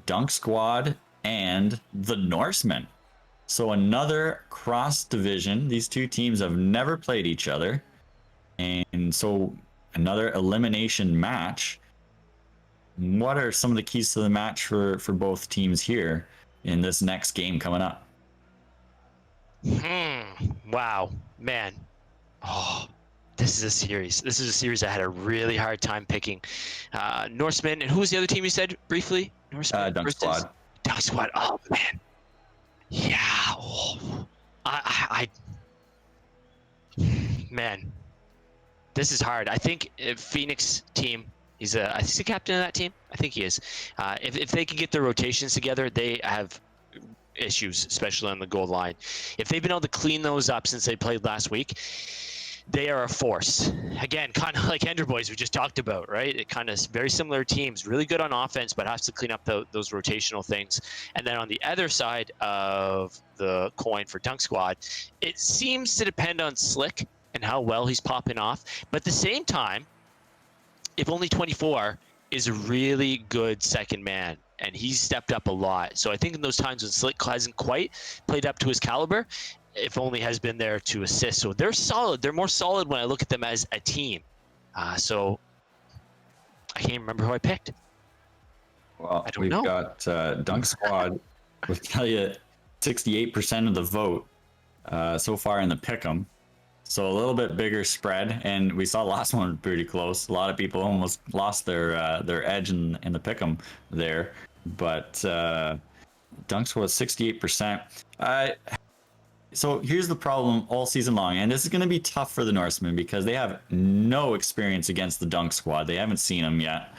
Dunk Squad and the Norsemen? So another cross division. These two teams have never played each other. And so another elimination match. What are some of the keys to the match for both teams here in this next game coming up? Wow, man. Oh, this is a series. This is a series I had a really hard time picking. Norsemen, and who was the other team you said briefly? Norsemen Dunk versus Squad. Dunk Squad. Oh man. Yeah. Oh. Man, this is hard. I think Phoenix team. He's the captain of that team. I think he is. If they can get their rotations together, they have issues, especially on the goal line. If they've been able to clean those up since they played last week, they are a force. Again, kind of like Enderbois we just talked about, right? It kind of very similar teams, really good on offense, but has to clean up those rotational things. And then on the other side of the coin for Dunk Squad, it seems to depend on Slick and how well he's popping off. But at the same time, if only 24 is a really good second man, and he's stepped up a lot. So I think in those times when Slick hasn't quite played up to his caliber, if only has been there to assist. So they're solid. They're more solid when I look at them as a team. So I can't remember who I picked. Well, we've got Dunk Squad. We'll tell you 68% of the vote so far in the pick'em. So a little bit bigger spread, and we saw the last one pretty close. A lot of people almost lost their edge in the pick'em there, but Dunk Squad 68%. So here's the problem all season long, and this is going to be tough for the Norsemen because they have no experience against the Dunk Squad. They haven't seen them yet,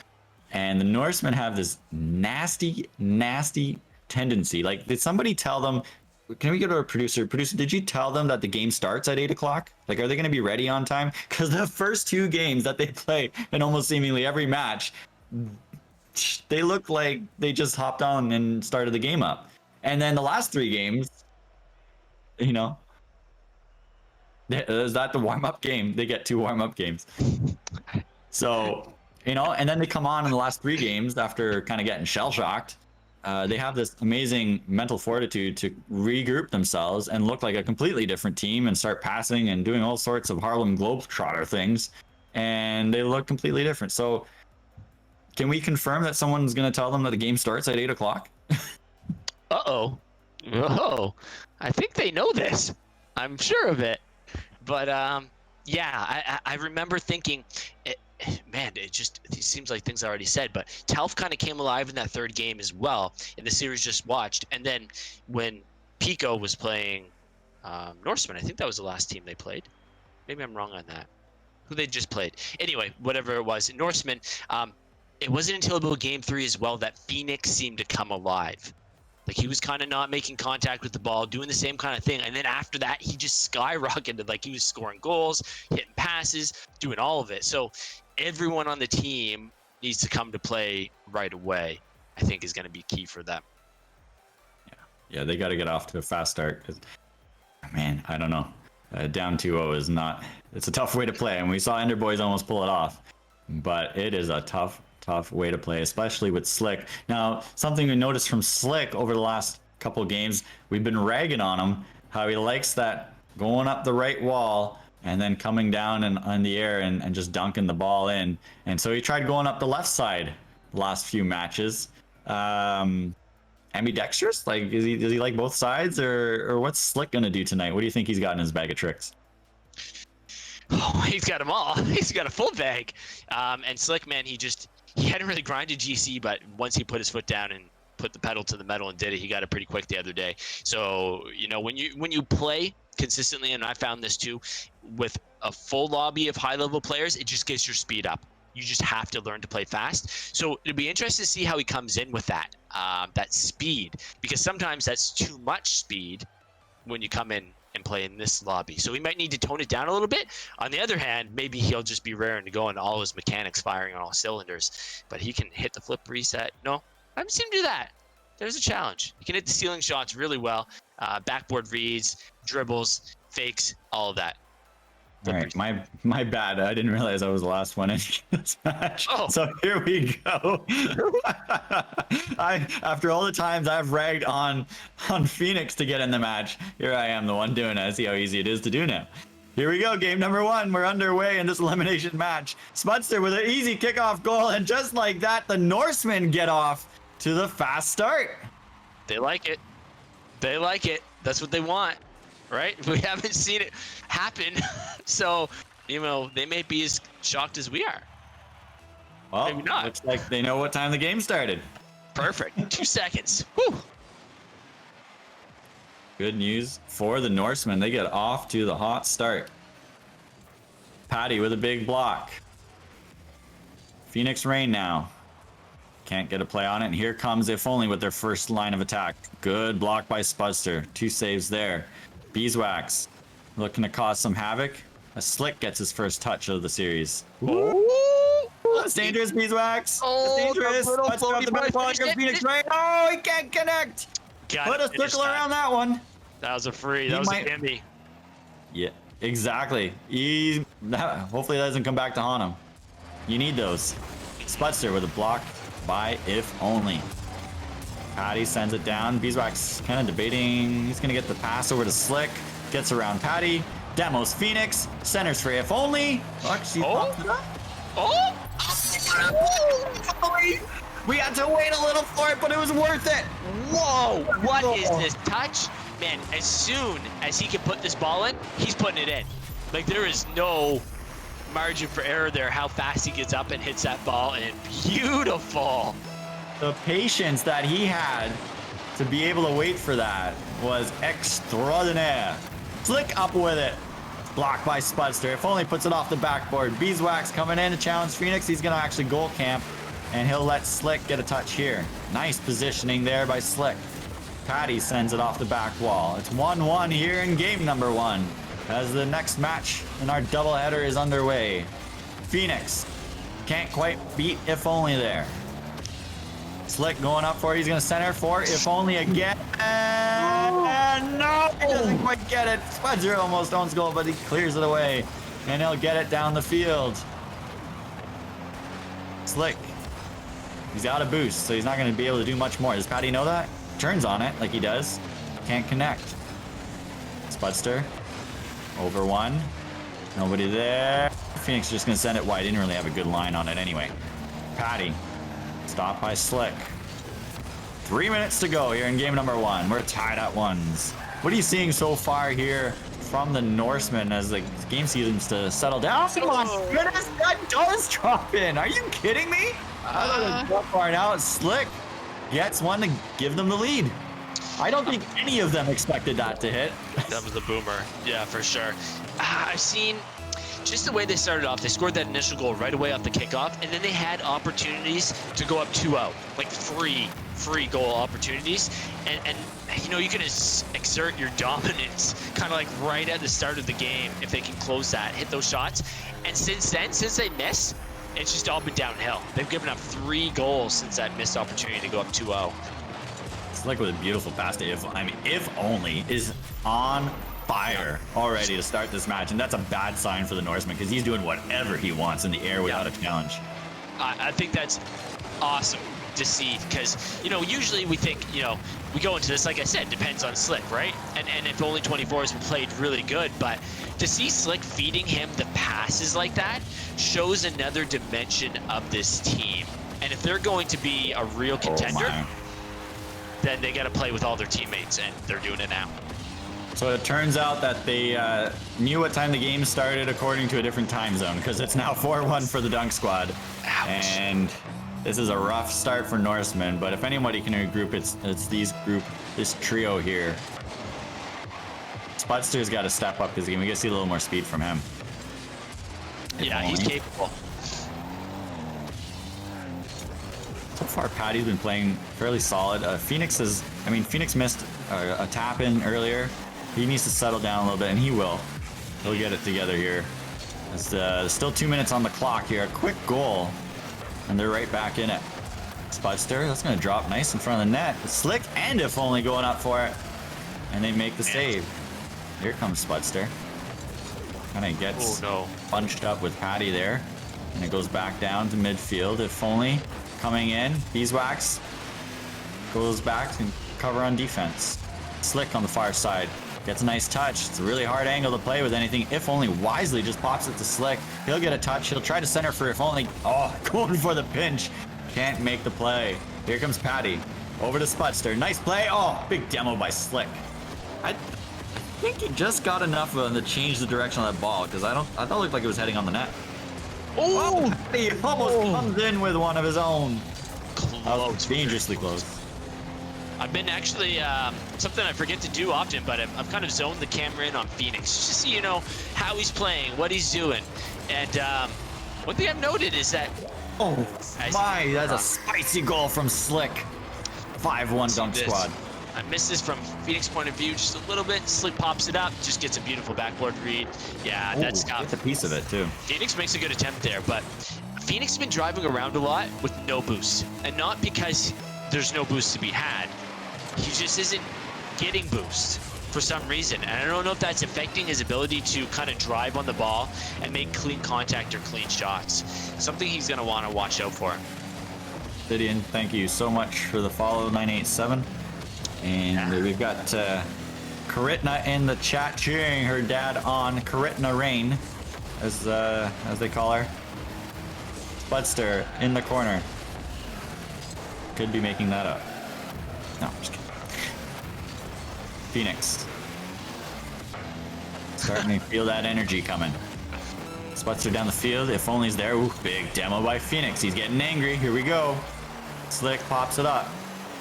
and the Norsemen have this nasty tendency. Like, did somebody tell them? Can we go to our producer? Producer, did you tell them that the game starts at 8 o'clock? Like, are they going to be ready on time? Because the first 2 games that they play in almost seemingly every match, they look like they just hopped on and started the game up. And then the last 3 games, is that the warm-up game? They get 2 warm-up games. So, and then they come on in the last 3 games after kind of getting shell-shocked. They have this amazing mental fortitude to regroup themselves and look like a completely different team and start passing and doing all sorts of Harlem Globetrotter things, and they look completely different. So can we confirm that someone's going to tell them that the game starts at 8 o'clock? Uh-oh. Oh, I think they know this. I'm sure of it. But yeah, I remember thinking, man, it seems like things I already said, but Talf kind of came alive in that 3rd game as well in the series just watched. And then when Pico was playing Norseman, I think that was the last team they played. Maybe I'm wrong on that. Who they just played. Anyway, whatever it was, Norseman, it wasn't until about game 3 as well that Phoenix seemed to come alive. Like, he was kind of not making contact with the ball, doing the same kind of thing. And then after that, he just skyrocketed. Like, he was scoring goals, hitting passes, doing all of it. So everyone on the team needs to come to play right away, I think, is going to be key for them. Yeah, they got to get off to a fast start. Cause, man, I don't know. Down 2-0 is not... It's a tough way to play, and we saw Enderbois almost pull it off. But it is a tough way to play, especially with Slick. Now, something we noticed from Slick over the last couple of games, we've been ragging on him, how he likes that going up the right wall and then coming down and on the air and just dunking the ball in. And so he tried going up the left side the last few matches. And ambidextrous? Like, does he like both sides, or what's Slick gonna do tonight? What do you think he's got in his bag of tricks? Oh, he's got them all. He's got a full bag. And Slick, man, he hadn't really grinded GC, but once he put his foot down and put the pedal to the metal and did it, he got it pretty quick the other day. So, you know, when you play consistently, and I found this too, with a full lobby of high-level players, it just gets your speed up. You just have to learn to play fast. So it'll be interesting to see how he comes in with that speed, because sometimes that's too much speed when you come in and play in this lobby. So he might need to tone it down a little bit. On the other hand, maybe he'll just be raring to go and all his mechanics firing on all cylinders. But he can hit the flip reset. No, I haven't seen him do that. There's a challenge. He can hit the ceiling shots really well. Backboard reads, dribbles, fakes, all of that. All right, my bad. I didn't realize I was the last one in this match. Oh. So here we go. After all the times I've ragged on Phoenix to get in the match, here I am, the one doing it. I see how easy it is to do now. Here we go, game number 1. We're underway in this elimination match. Spudster with an easy kickoff goal, and just like that, the Norsemen get off to the fast start. They like it. They like it. That's what they want. Right? We haven't seen it happen. So, you know, they may be as shocked as we are. Well, maybe not. Looks like they know what time the game started. Perfect. 2 seconds. Woo! Good news for the Norsemen. They get off to the hot start. Patty with a big block. Phoenix Rain now. Can't get a play on it. And here comes If Only with their first line of attack. Good block by Spudster. 2 saves there. Beeswax looking to cause some havoc. A Slick gets his first touch of the series. Oh, that's dangerous, Beeswax. Oh, that's dangerous. the little Let's go floaty the middle boy ball. finished it. Phoenix Rain. Oh, he can't connect. Put a circle around that one. That was a free. That was a gimme. Yeah, exactly. Hopefully that doesn't come back to haunt him. You need those. Spudster with a block by If Only. Patty sends it down. Beeswax kind of debating. He's going to get the pass over to Slick. Gets around Patty. Demos Phoenix. Centers for If Only. Look, she popped it up. Oh! We had to wait a little for it, but it was worth it. Whoa! What is this touch? Man, as soon as he can put this ball in, he's putting it in. Like, there is no margin for error there, how fast he gets up and hits that ball, and beautiful. The patience that he had to be able to wait for that was extraordinaire. Slick up with it. Blocked by Spudster. If Only puts it off the backboard. Beeswax coming in to challenge Phoenix. He's going to actually goal camp, and he'll let Slick get a touch here. Nice positioning there by Slick. Patty sends it off the back wall. It's 1-1 here in game number 1 as the next match in our doubleheader is underway. Phoenix can't quite beat If Only there. Slick going up for it. He's going to center for If Only again. And no, he doesn't quite get it. Spudster almost owns goal, but he clears it away. And he'll get it down the field. Slick. He's got a boost, so he's not going to be able to do much more. Does Patty know that? Turns on it like he does. Can't connect. Spudster. Over 1. Nobody there. Phoenix just going to send it wide. Didn't really have a good line on it anyway. Patty. Stopped by Slick. 3 minutes to go here in game number 1. We're tied at 1s. What are you seeing so far here from the Norsemen as the game seems to settle down? Oh my goodness, that does drop in. Are you kidding me? I thought it was far now. Slick gets one to give them the lead. I don't think any of them expected that to hit. That was a boomer. Yeah, for sure. I've seen just the way they started off. They scored that initial goal right away off the kickoff, and then they had opportunities to go up 2-0, like free goal opportunities. And you know, you can exert your dominance kind of like right at the start of the game if they can close that, hit those shots. And since then, since they missed, it's just all been downhill. They've given up 3 goals since that missed opportunity to go up 2-0. Slick with a beautiful pass to If Only is on fire already to start this match, and that's a bad sign for the Norseman because he's doing whatever he wants in the air without a challenge. I think that's awesome to see because, you know, usually we think, you know, we go into this, like I said, depends on Slick, right? And if Only 24 has been played really good, but to see Slick feeding him the passes like that shows another dimension of this team. And if they're going to be a real contender, then they got to play with all their teammates, and they're doing it now. So it turns out that they knew what time the game started according to a different time zone, because it's now 4-1 for the Dunk Squad. Ouch. And this is a rough start for Norsemen, but if anybody can regroup, it's this trio here. Spudster's got to step up this game. We got to see a little more speed from him. Yeah, he's capable. So far, Patty's been playing fairly solid. Phoenix missed a tap in earlier. He needs to settle down a little bit, and he will. He'll get it together here. There's still 2 minutes on the clock here. A quick goal, and they're right back in it. Spudster, that's going to drop nice in front of the net. Slick and If Only going up for it, and they make the save. Here comes Spudster. Kind of gets bunched up with Patty there, and it goes back down to midfield. If Only coming in. Beeswax goes back and cover on defense. Slick on the far side. Gets a nice touch. It's a really hard angle to play with anything. If Only wisely just pops it to Slick. He'll get a touch. He'll try to center for If Only. Oh, going for the pinch. Can't make the play. Here comes Patty. Over to Spudster. Nice play. Oh, big demo by Slick. I think he just got enough of him to change the direction of that ball, because I thought it looked like it was heading on the net. Oh, he almost comes in with one of his own. Close. Dangerously close. I've been actually, something I forget to do often, but I've kind of zoned the camera in on Phoenix, just so you know how he's playing, what he's doing. And one thing I've noted is that... Oh, my, that's a spicy goal from Slick. 5-1 Dunk Squad. I missed this from Phoenix point of view just a little bit. Slick pops it up, just gets a beautiful backboard read. Yeah, that's tough. It's a piece of it, too. Phoenix makes a good attempt there, but Phoenix has been driving around a lot with no boost. And not because there's no boost to be had. He just isn't getting boost for some reason. And I don't know if that's affecting his ability to kind of drive on the ball and make clean contact or clean shots. Something he's going to want to watch out for. Didion, thank you so much for the follow, 987. And we've got Karitna in the chat cheering her dad on. Karitna Rain, as they call her. Spudster in the corner. Could be making that up. No, I'm just kidding. Phoenix. Starting to feel that energy coming. Spudster down the field. If Only's there. Ooh, big demo by Phoenix. He's getting angry. Here we go. Slick pops it up.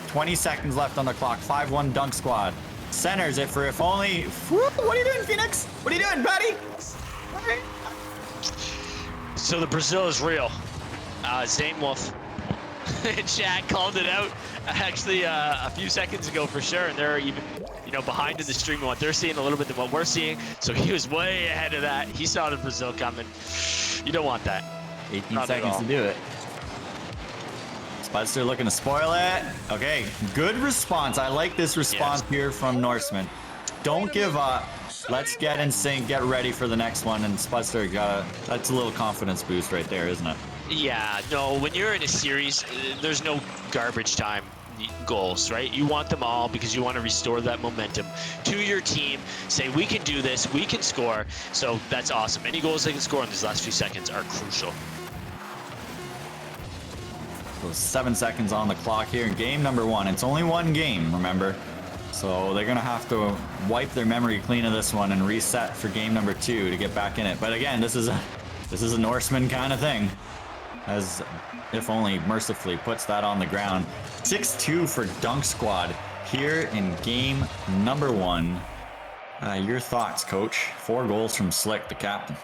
20 seconds left on the clock. 5-1 Dunk Squad. Centers it for If Only. What are you doing, Phoenix? What are you doing, buddy? Okay. So the Brazil is real. Zane Wolf chat called it out actually a few seconds ago for sure, and they're even behind in the stream of what they're seeing a little bit than what we're seeing. So he was way ahead of that. He saw the Brazil coming. You don't want that. 18 Not seconds to do it. Spudster looking to spoil it. Okay, good response. I like this response here from Norseman. Don't give up. Let's get in sync, get ready for the next one. And Spudster that's a little confidence boost right there, isn't it? Yeah, no, when you're in a series, there's no garbage time goals, right? You want them all because you want to restore that momentum to your team. Say, we can do this, we can score. So that's awesome. Any goals they can score in these last few seconds are crucial. So 7 seconds on the clock here in game number 1. It's only one game, remember? So they're going to have to wipe their memory clean of this one and reset for game number 2 to get back in it. But again, this is a Norseman kind of thing, as If Only mercifully puts that on the ground. 6-2 for Dunk Squad here in game number 1. Your thoughts, Coach? 4 goals from Slick, the captain.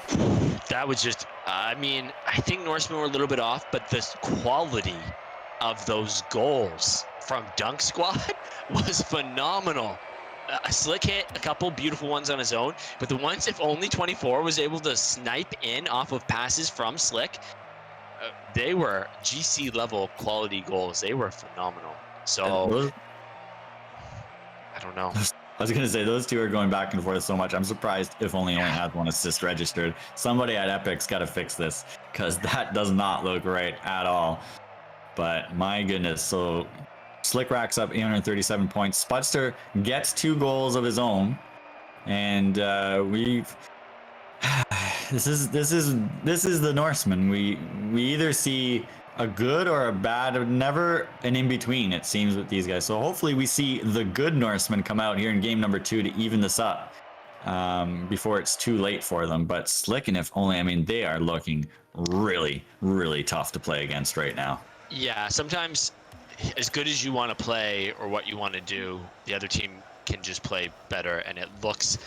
That was just, I mean, I think Norsemen were a little bit off, but the quality of those goals from Dunk Squad was phenomenal. Slick hit a couple beautiful ones on his own, but the ones If Only 24 was able to snipe in off of passes from Slick, they were GC level quality goals. They were phenomenal. So I don't know. I was gonna say those two are going back and forth so much. I'm surprised If Only had one assist registered. Somebody at Epic's got to fix this, because that does not look right at all. But my goodness, so Slick racks up 837 points. Spudster gets 2 goals of his own, and this is the Norseman. We either see a good or a bad, never an in-between, it seems, with these guys. So hopefully we see the good Norsemen come out here in game number 2 to even this up before it's too late for them. But Slick and If Only, I mean, they are looking really, really tough to play against right now. Yeah, sometimes as good as you want to play or what you want to do, the other team can just play better, and it looks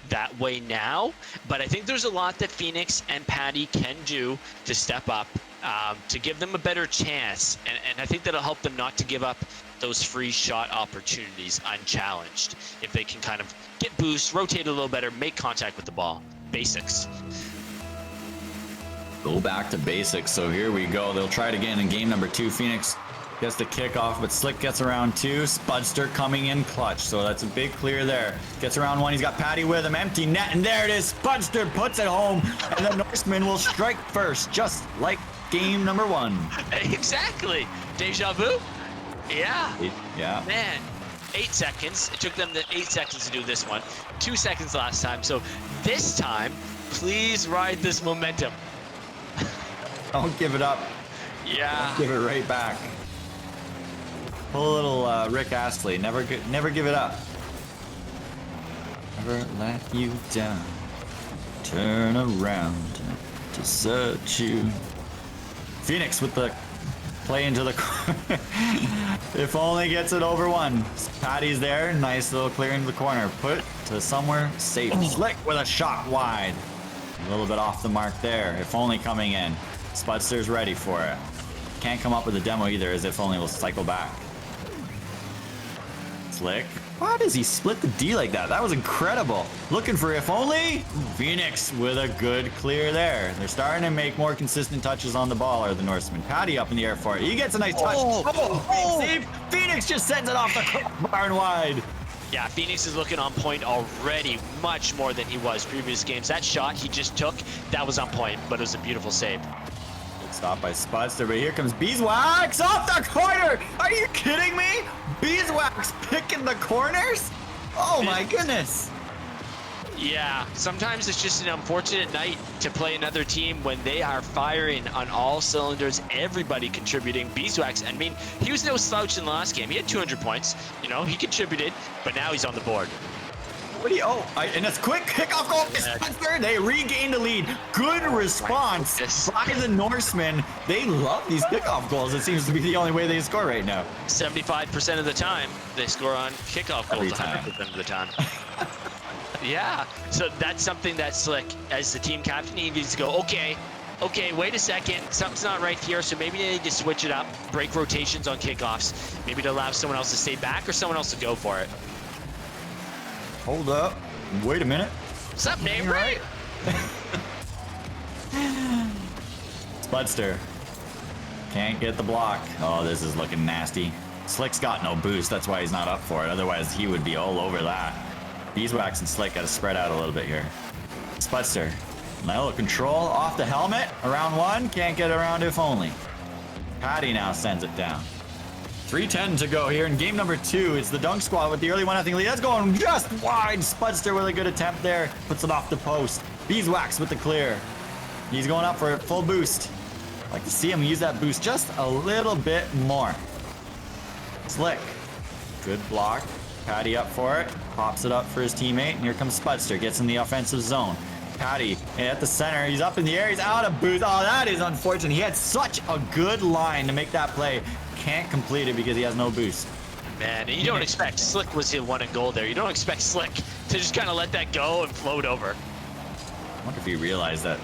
that way now. But I think there's a lot that Phoenix and Patty can do to step up, to give them a better chance, and I think that'll help them not to give up those free shot opportunities unchallenged. If they can kind of get boost, rotate a little better, make contact with the ball. Basics. Go back to basics. So here we go. They'll try it again in game number 2. Phoenix gets the kickoff, but Slick gets around 2. Spudster coming in clutch. So that's a big clear there. Gets around 1. He's got Patty with him. Empty net, and there it is. Spudster puts it home, and the Norseman will strike first, just like game number 1. Exactly. Deja vu? Yeah. Yeah. Man, 8 seconds. It took them 8 seconds to do this one. 2 seconds last time. So this time, please ride this momentum. Don't give it up. Yeah. Give it right back. Pull a little Rick Astley. Never give it up. Never let you down. Turn around to search you. Phoenix with the play into the corner. If Only gets it over 1. Patty's there. Nice little clear into the corner. Put to somewhere safe. Slick with a shot wide. A little bit off the mark there. If Only coming in. Spudster's ready for it. Can't come up with a demo either, as If Only will cycle back. Slick. Why does he split the D like that? That was incredible. Looking for If Only. Phoenix with a good clear there. They're starting to make more consistent touches on the ball, are the Norsemen. Patty up in the air for it. He gets a nice touch. Oh, save. Phoenix just sends it off the barn wide. Yeah, Phoenix is looking on point already, much more than he was previous games. That shot he just took, that was on point, but it was a beautiful save. Good stop by Spudster, but here comes Beeswax off the corner. Are you kidding me? Beeswax picking the corners? Oh my goodness. Yeah, sometimes it's just an unfortunate night to play another team when they are firing on all cylinders, everybody contributing. Beeswax, I mean, he was no slouch in the last game. He had 200 points, you know, he contributed, but now he's on the board. What do you, and it's quick kickoff goal. Spencer, they regained the lead. Good response by the Norsemen. They love these kickoff goals. It seems to be the only way they score right now. 75% of the time, they score on kickoff goals, 100% of the time. Yeah, so that's something that Slick, as the team captain, he needs to go, okay, wait a second, something's not right here, so maybe they need to switch it up, break rotations on kickoffs, maybe to allow someone else to stay back or someone else to go for it. Hold up. Wait a minute. What's up, name right? Spudster. Can't get the block. Oh, this is looking nasty. Slick's got no boost. That's why he's not up for it. Otherwise, he would be all over that. Beeswax and Slick got to spread out a little bit here. Spudster. Little control off the helmet. Around 1. Can't get around If Only. Patty now sends it down. 3:10 to go here in game number 2. It's the Dunk Squad with the early 1-0 lead. That's going just wide. Spudster with a good attempt there. Puts it off the post. Beeswax with the clear. He's going up for a full boost. I'd like to see him use that boost just a little bit more. Slick. Good block. Patty up for it. Pops it up for his teammate. And here comes Spudster. Gets in the offensive zone. Patty at the center. He's up in the air. He's out of boost. Oh, that is unfortunate. He had such a good line to make that play. Can't complete it because he has no boost. Man, and you don't expect Slick was hit 1 and goal there. You don't expect Slick to just kind of let that go and float over. I wonder if he realized that.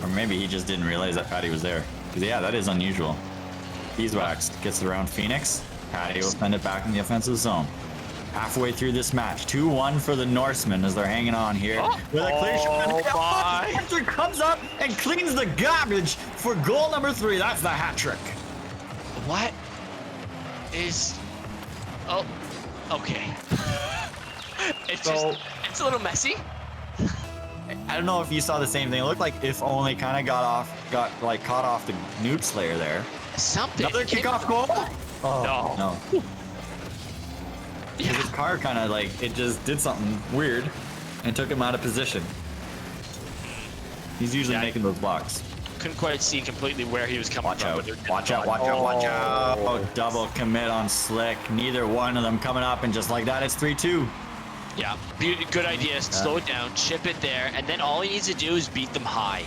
Or maybe he just didn't realize that Patty was there. Because, yeah, that is unusual. Beeswax gets around Phoenix. Patty will send it back in the offensive zone. Halfway through this match, 2-1 for the Norsemen as they're hanging on here. With a clear shot. Spencer comes up and cleans the garbage for goal number 3. That's the hat trick. What is... Oh, okay. It's a little messy. I don't know if you saw the same thing. It looked like If Only kind of got caught off the Noob Slayer there. Something. Another kickoff goal? Oh, no. Yeah. His car kind of it just did something weird and took him out of position. He's usually making those blocks. couldn't quite see completely where he was coming Watch from. out. but they're getting Watch out, on. watch out, watch out. Oh, double commit on Slick. Neither one of them coming up, and just like that, it's 3-2. Yeah, good idea. Slow it down, chip it there, and then all he needs to do is beat them high.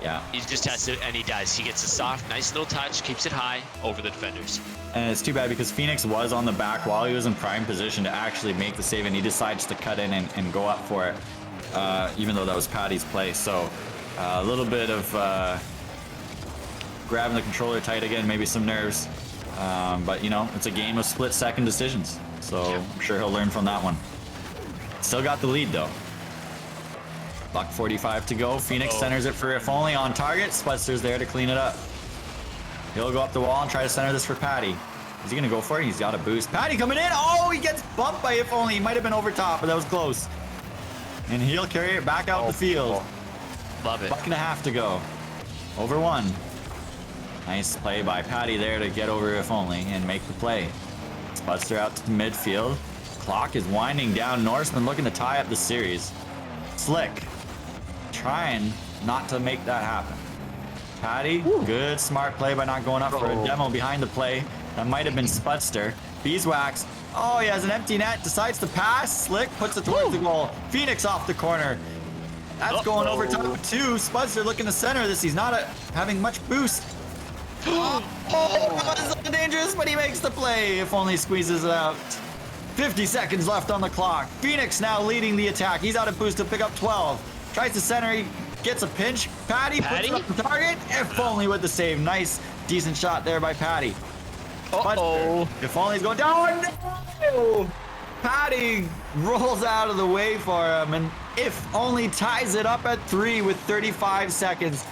Yeah. He just has to, and he does. He gets a soft, nice little touch, keeps it high over the defenders. And it's too bad because Phoenix was on the back while he was in prime position to actually make the save, and he decides to cut in and go up for it, even though that was Patty's play. So a little bit of grabbing the controller tight again, maybe some nerves. But, you know, it's a game of split-second decisions. So I'm sure he'll learn from that one. Still got the lead, though. Buck 45 to go. Phoenix centers it for If Only on target. Spudster's there to clean it up. He'll go up the wall and try to center this for Patty. Is he going to go for it? He's got a boost. Patty coming in. Oh, he gets bumped by If Only. He might have been over top, but that was close. And he'll carry it back out the field. Love it. Buck and a half to go. Over one. Nice play by Patty there to get over If Only and make the play. Spudster out to midfield. Clock is winding down. Norseman looking to tie up the series. Slick trying not to make that happen. Patty, good smart play by not going up for a demo behind the play. That might have been Spudster. Beeswax. Oh, he has an empty net. Decides to pass. Slick puts it towards the goal. Phoenix off the corner. That's going over top too. Spudster looking to center this. He's not having much boost. That was so dangerous, but he makes the play. If Only squeezes it out. 50 seconds left on the clock. Phoenix now leading the attack. He's out of boost to pick up 12. Tries to center. He gets a pinch. Patty puts it up the target. If Only with the save. Nice, decent shot there by Patty. If Only's going down. No! Patty rolls out of the way for him, and If Only ties it up at 3 with 35 seconds.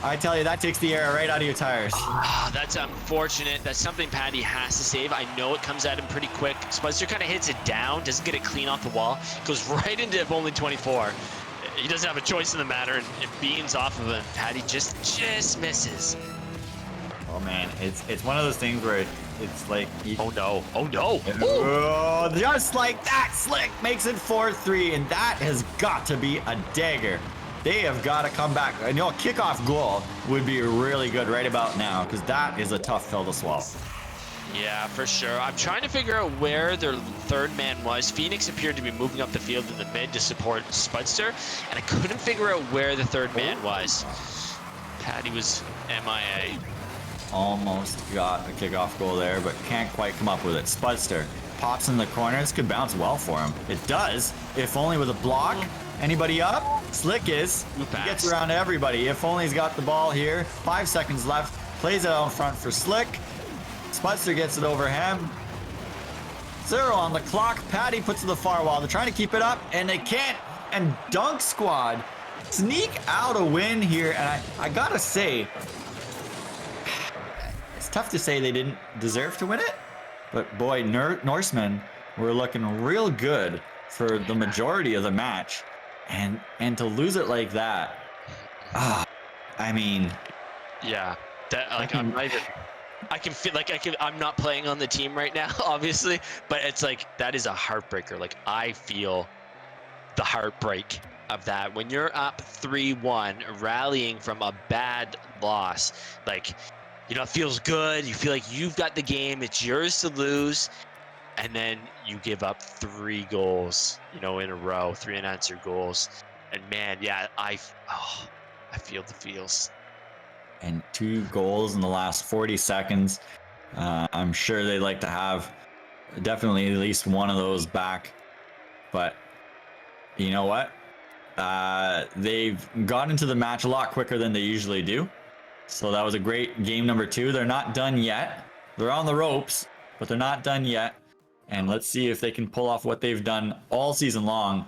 I tell you, that takes the air right out of your tires. That's unfortunate. That's something Patty has to save. I know it comes at him pretty quick. Spudster kind of hits it down, doesn't get it clean off the wall, goes right into If Only 24. He doesn't have a choice in the matter, and it beams off of him. Patty just misses. Oh man, it's one of those things where it's like Oh no! Oh, just like that, Slick makes it 4-3, and that has got to be a dagger. They have got to come back. You know, a kickoff goal would be really good right about now, because that is a tough pill to swallow. Yeah, for sure. I'm trying to figure out where their third man was. Phoenix appeared to be moving up the field in the mid to support Spudster, and I couldn't figure out where the third man was. Patty was MIA. Almost got a kickoff goal there, but can't quite come up with it. Spudster pops in the corner. This could bounce well for him. It does, if only with a block. Anybody up? Slick is. He gets around everybody. If Only's got the ball here. 5 seconds left. Plays it out in front for Slick. Spudster gets it over him. 0 on the clock. Patty puts it to the far wall. They're trying to keep it up, and they can't. And Dunk Squad sneak out a win here. And I gotta say, it's tough to say they didn't deserve to win it. But boy, Norsemen were looking real good for the majority of the match. And to lose it like that, I mean, yeah, that like I can feel like I'm not playing on the team right now, obviously, but it's like that is a heartbreaker. Like I feel the heartbreak of that when you're up 3-1, rallying from a bad loss. Like, you know, it feels good. You feel like you've got the game. It's yours to lose. And then you give up 3 goals, you know, in a row, 3 unanswered goals. And man, yeah, I feel the feels. And 2 goals in the last 40 seconds. I'm sure they'd like to have definitely at least one of those back. But you know what? They've got into the match a lot quicker than they usually do. So that was a great game number 2. They're not done yet. They're on the ropes, but they're not done yet. And let's see if they can pull off what they've done all season long,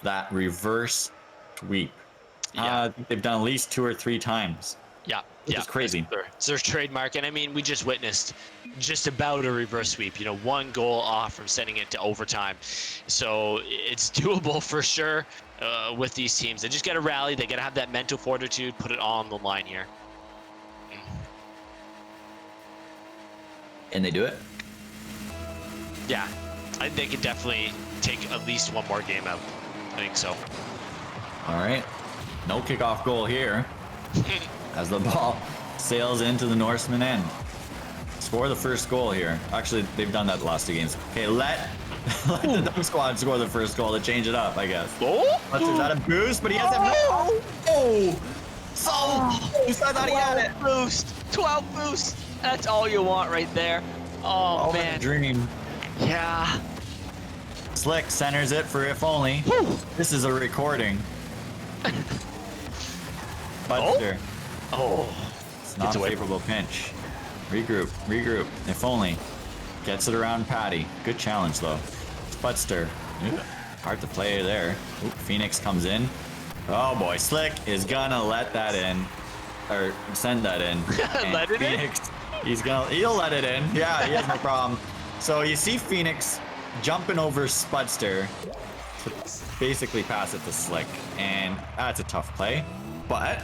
that reverse sweep. Yeah. I think they've done at least 2 or 3 times. Yeah, It's crazy. It's their trademark, and I mean, we just witnessed just about a reverse sweep. You know, 1 goal off from sending it to overtime, so it's doable for sure with these teams. They just got to rally. They got to have that mental fortitude, put it all on the line here. And they do it. Yeah, I think they could definitely take at least 1 more game out. I think so. All right. No kickoff goal here. as the ball sails into the Norseman end. Score the first goal here. Actually, they've done that the last 2 games. Okay, let the Dunk Squad score the first goal to change it up, I guess. Oh! Is that a boost? But he has Oh! Oh! So boost! I thought he had it. 12 boost. That's all you want right there. Oh, Oh, man. dream. Yeah. Slick centers it for if only. Whew. This is a recording. Buster. Oh. It's not Gets a away. favorable pinch. Regroup, regroup. If only. Gets it around Patty. Good challenge though. Spudster. Hard to play there. Oop, Phoenix comes in. Oh boy, Slick is gonna let that in. Or send that in. And Let it in? Phoenix, he'll let it in. Yeah, he has no problem. So you see Phoenix jumping over Spudster to basically pass it to Slick. And that's a tough play. But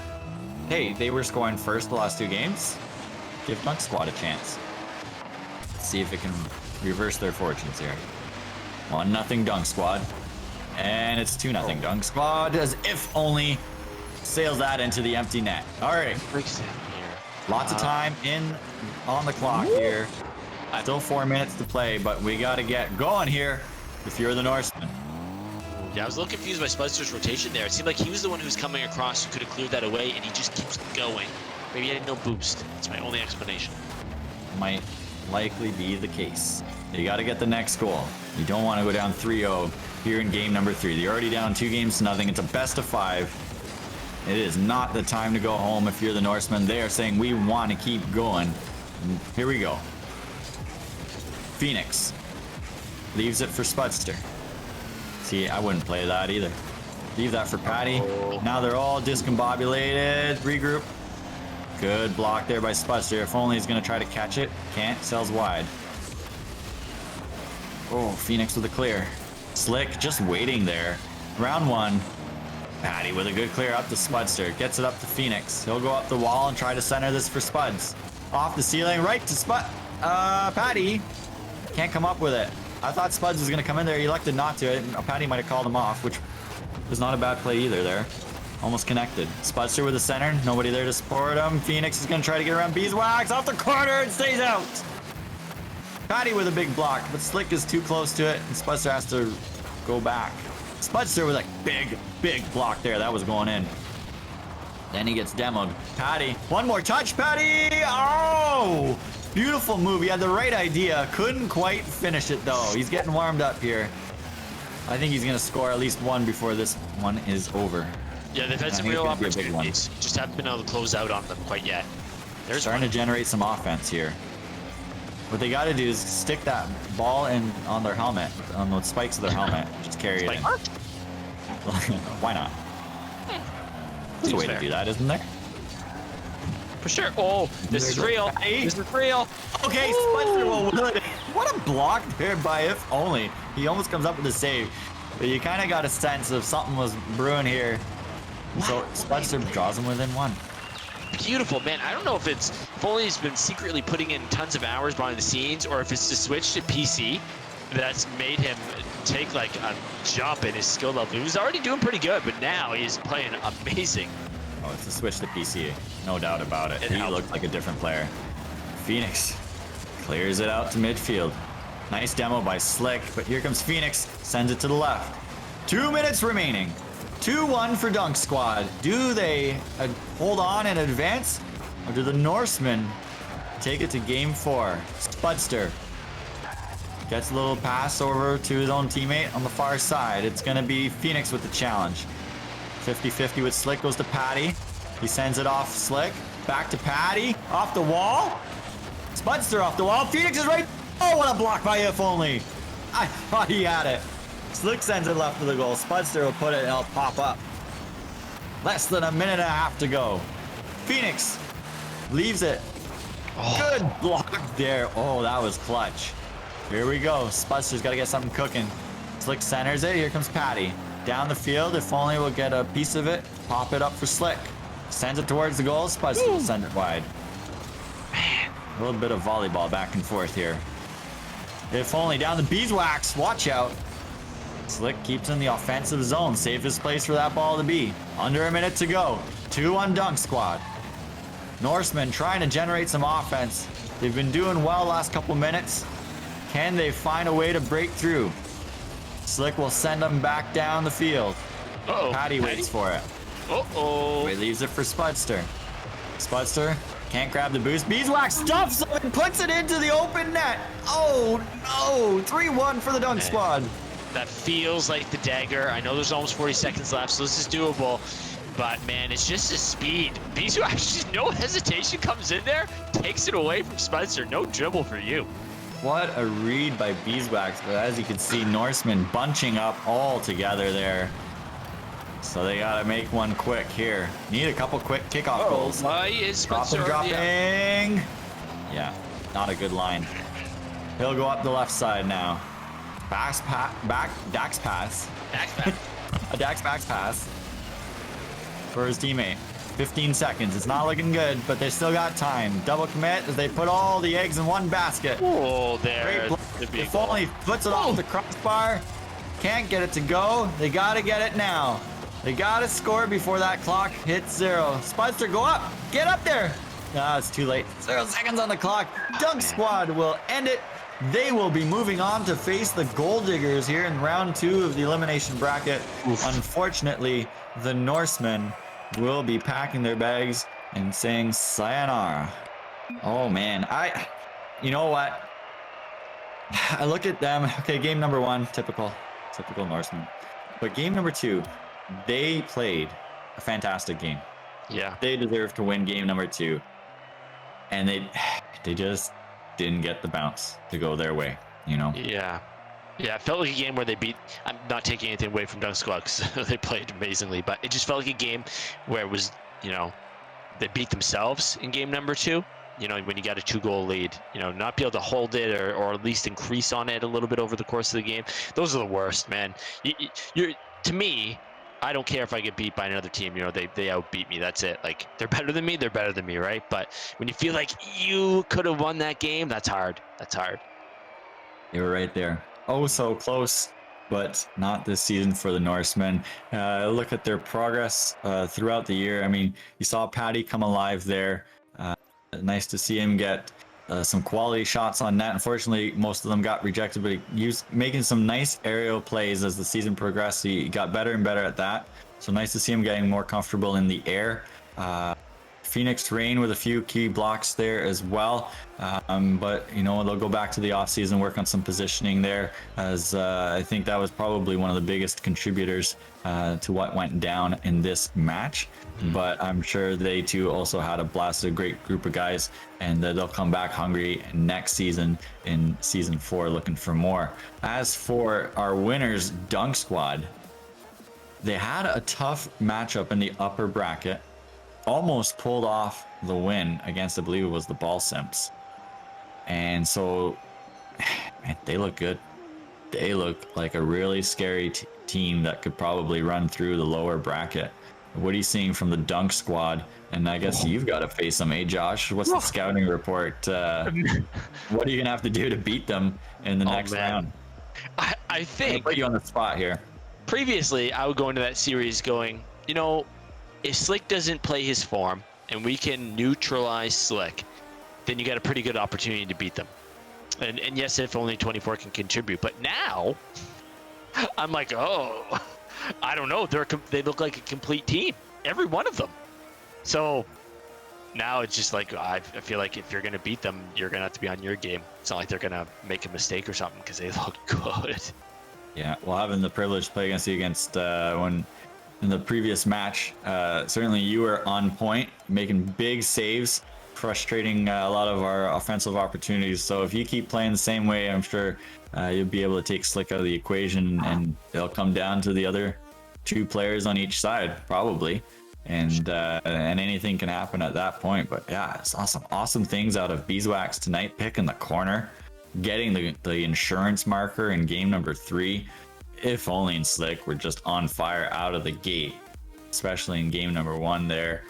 hey, they were scoring first the last 2 games. Give Dunk Squad a chance. Let's see if it can reverse their fortunes here. 1-0 Dunk Squad. And it's 2-0 Dunk Squad, as if only sails that into the empty net. All right. Breaks down here. Lots of time on the clock here. Still 4 minutes to play, but we got to get going here if you're the Norseman. Yeah, I was a little confused by Spudster's rotation there. It seemed like he was the one who was coming across who could have cleared that away, and he just keeps going. Maybe he had no boost. That's my only explanation. Might likely be the case. You got to get the next goal. You don't want to go down 3-0 here in game number 3. You're already down 2-0. It's a best of 5. It is not the time to go home if you're the Norseman. They are saying we want to keep going. And here we go. Phoenix leaves it for Spudster. See, I wouldn't play that either. Leave that for Patty. Now they're all discombobulated. Regroup. Good block there by Spudster. If only he's going to try to catch it. Can't. Sails wide. Oh, Phoenix with a clear. Slick just waiting there. Round 1. Patty with a good clear up to Spudster. Gets it up to Phoenix. He'll go up the wall and try to center this for Spuds. Off the ceiling, right to Patty. Can't come up with it. I thought Spuds was going to come in there. He elected not to. Patty might have called him off, which was not a bad play either there. Almost connected. Spudster with the center. Nobody there to support him. Phoenix is going to try to get around Beeswax. Off the corner and stays out. Patty with a big block, but Slick is too close to it, and Spudster has to go back. Spudster with a big block there. That was going in. Then he gets demoed. Patty. One more touch, Patty. Oh! Beautiful move. He had the right idea. Couldn't quite finish it, though. He's getting warmed up here. I think he's going to score at least one before this one is over. Yeah, they've had some real opportunities. Just haven't been able to close out on them quite yet. They're starting to generate some offense here. What they got to do is stick that ball on their helmet, on the spikes of their helmet. Just carry it in. Why not? There's a way to do that, isn't there? For sure. Oh, this is real. This is real. Okay, Spudster will win it. What a block there by if only. He almost comes up with a save. But you kind of got a sense of something was brewing here. So Spudster draws him within 1. Beautiful, man. I don't know if Foley's been secretly putting in tons of hours behind the scenes, or if it's the switch to PC that's made him take like a jump in his skill level. He was already doing pretty good, but now he's playing amazing. Oh, it's a switch to PC. No doubt about it. He looked like a different player. Phoenix clears it out to midfield. Nice demo by Slick, but here comes Phoenix. Sends it to the left. 2 minutes remaining. 2-1 for Dunk Squad. Do they hold on and advance? Or do the Norsemen take it to game 4? Spudster gets a little pass over to his own teammate on the far side. It's going to be Phoenix with the challenge. 50-50 with Slick goes to Patty. He sends it off Slick. Back to Patty. Off the wall. Spudster off the wall. Phoenix is right. Oh, what a block by if only. I thought he had it. Slick sends it left of the goal. Spudster will put it and it'll pop up. Less than a minute and a half to go. Phoenix leaves it. Good block there. Oh, that was clutch. Here we go. Spudster's got to get something cooking. Slick centers it. Here comes Patty. Down the field. If only we'll get a piece of it. Pop it up for Slick. Sends it towards the goal. Spudster will send it wide. Man, a little bit of volleyball back and forth here. If only down the beeswax. Watch out. Slick keeps in the offensive zone. Safest place for that ball to be. Under a minute to go. 2-1 Dunk Squad. Norsemen trying to generate some offense. They've been doing well last couple minutes. Can they find a way to break through? Slick will send them back down the field. Uh-oh. Patty waits for it. Uh-oh. He leaves it for Spudster. Spudster can't grab the boost. Beeswax stuffs him and puts it into the open net. Oh no! 3-1 for the Dunk Squad. That feels like the dagger. I know there's almost 40 seconds left, so this is doable. But man, it's just his speed. Beeswax, just no hesitation, comes in there, takes it away from Spencer. No dribble for you. What a read by Beeswax. But as you can see, Norsemen bunching up all together there. So they gotta make one quick here. Need a couple quick kickoff goals. Why is Spencer Dropping. Yeah, not a good line. He'll go up the left side now. Dax pass. A Dax back pass for his teammate. 15 seconds. It's not looking good, but they still got time. Double commit as they put all the eggs in one basket. Oh, there. If only puts it off the crossbar. Can't get it to go. They gotta get it now. They gotta score before that clock hits 0. Spudster, go up. Get up there. Ah, it's too late. 0 seconds on the clock. Dunk Squad will end it. They will be moving on to face the Gold Diggers here in round 2 of the elimination bracket. Oof. Unfortunately, the Norsemen will be packing their bags and saying sayonara. Oh man, you know what? I look at them. Okay, game number 1, typical Norsemen. But game number 2, they played a fantastic game. Yeah. They deserve to win game number 2. And they just didn't get the bounce to go their way, you know? Yeah. Yeah, it felt like a game where they beat. I'm not taking anything away from Dunk Squad because they played amazingly, but it just felt like a game where it was, they beat themselves in game number 2. When you got a 2-goal lead, not be able to hold it or at least increase on it a little bit over the course of the game. Those are the worst, man. To me, I don't care if I get beat by another team. They outbeat me. That's it. Like, they're better than me. They're better than me, right? But when you feel like you could have won that game, that's hard. That's hard. They were right there. Oh, so close, but not this season for the Norsemen. Look at their progress throughout the year. I mean, you saw Patty come alive there. Nice to see him get some quality shots on net. Unfortunately, most of them got rejected, but he was making some nice aerial plays as the season progressed. He got better and better at that. So nice to see him getting more comfortable in the air. Phoenix Rain with a few key blocks there as well. But they'll go back to the offseason, work on some positioning there, as I think that was probably one of the biggest contributors to what went down in this match. But I'm sure they too also had a blast, a great group of guys, and they'll come back hungry next season in season 4 looking for more. As for our winners, Dunk Squad, they had a tough matchup in the upper bracket. Almost pulled off the win against, I believe it was the Ball Simps. And so, man, they look good. They look like a really scary team that could probably run through the lower bracket. What are you seeing from the Dunk Squad? And I guess you've got to face them, Josh? What's the scouting report? What are you going to have to do to beat them in the next round? I think... I'll put you on the spot here. Previously, I would go into that series going, if Slick doesn't play his form and we can neutralize Slick, then you got a pretty good opportunity to beat them. And yes, if only 24 can contribute. But now, I'm like, oh, I don't know. They look like a complete team, every one of them. So now it's just like, I feel like if you're going to beat them, you're going to have to be on your game. It's not like they're going to make a mistake or something because they look good. Yeah, well, having the privilege to play against you in the previous match, certainly you were on point, making big saves, frustrating a lot of our offensive opportunities. So if you keep playing the same way, I'm sure you'll be able to take Slick out of the equation, and it'll come down to the other 2 players on each side, probably. And anything can happen at that point. But yeah, it's awesome things out of Beeswax tonight, picking the corner, getting the insurance marker in game number 3. If only in Slick were just on fire out of the gate, especially in game number 1 there.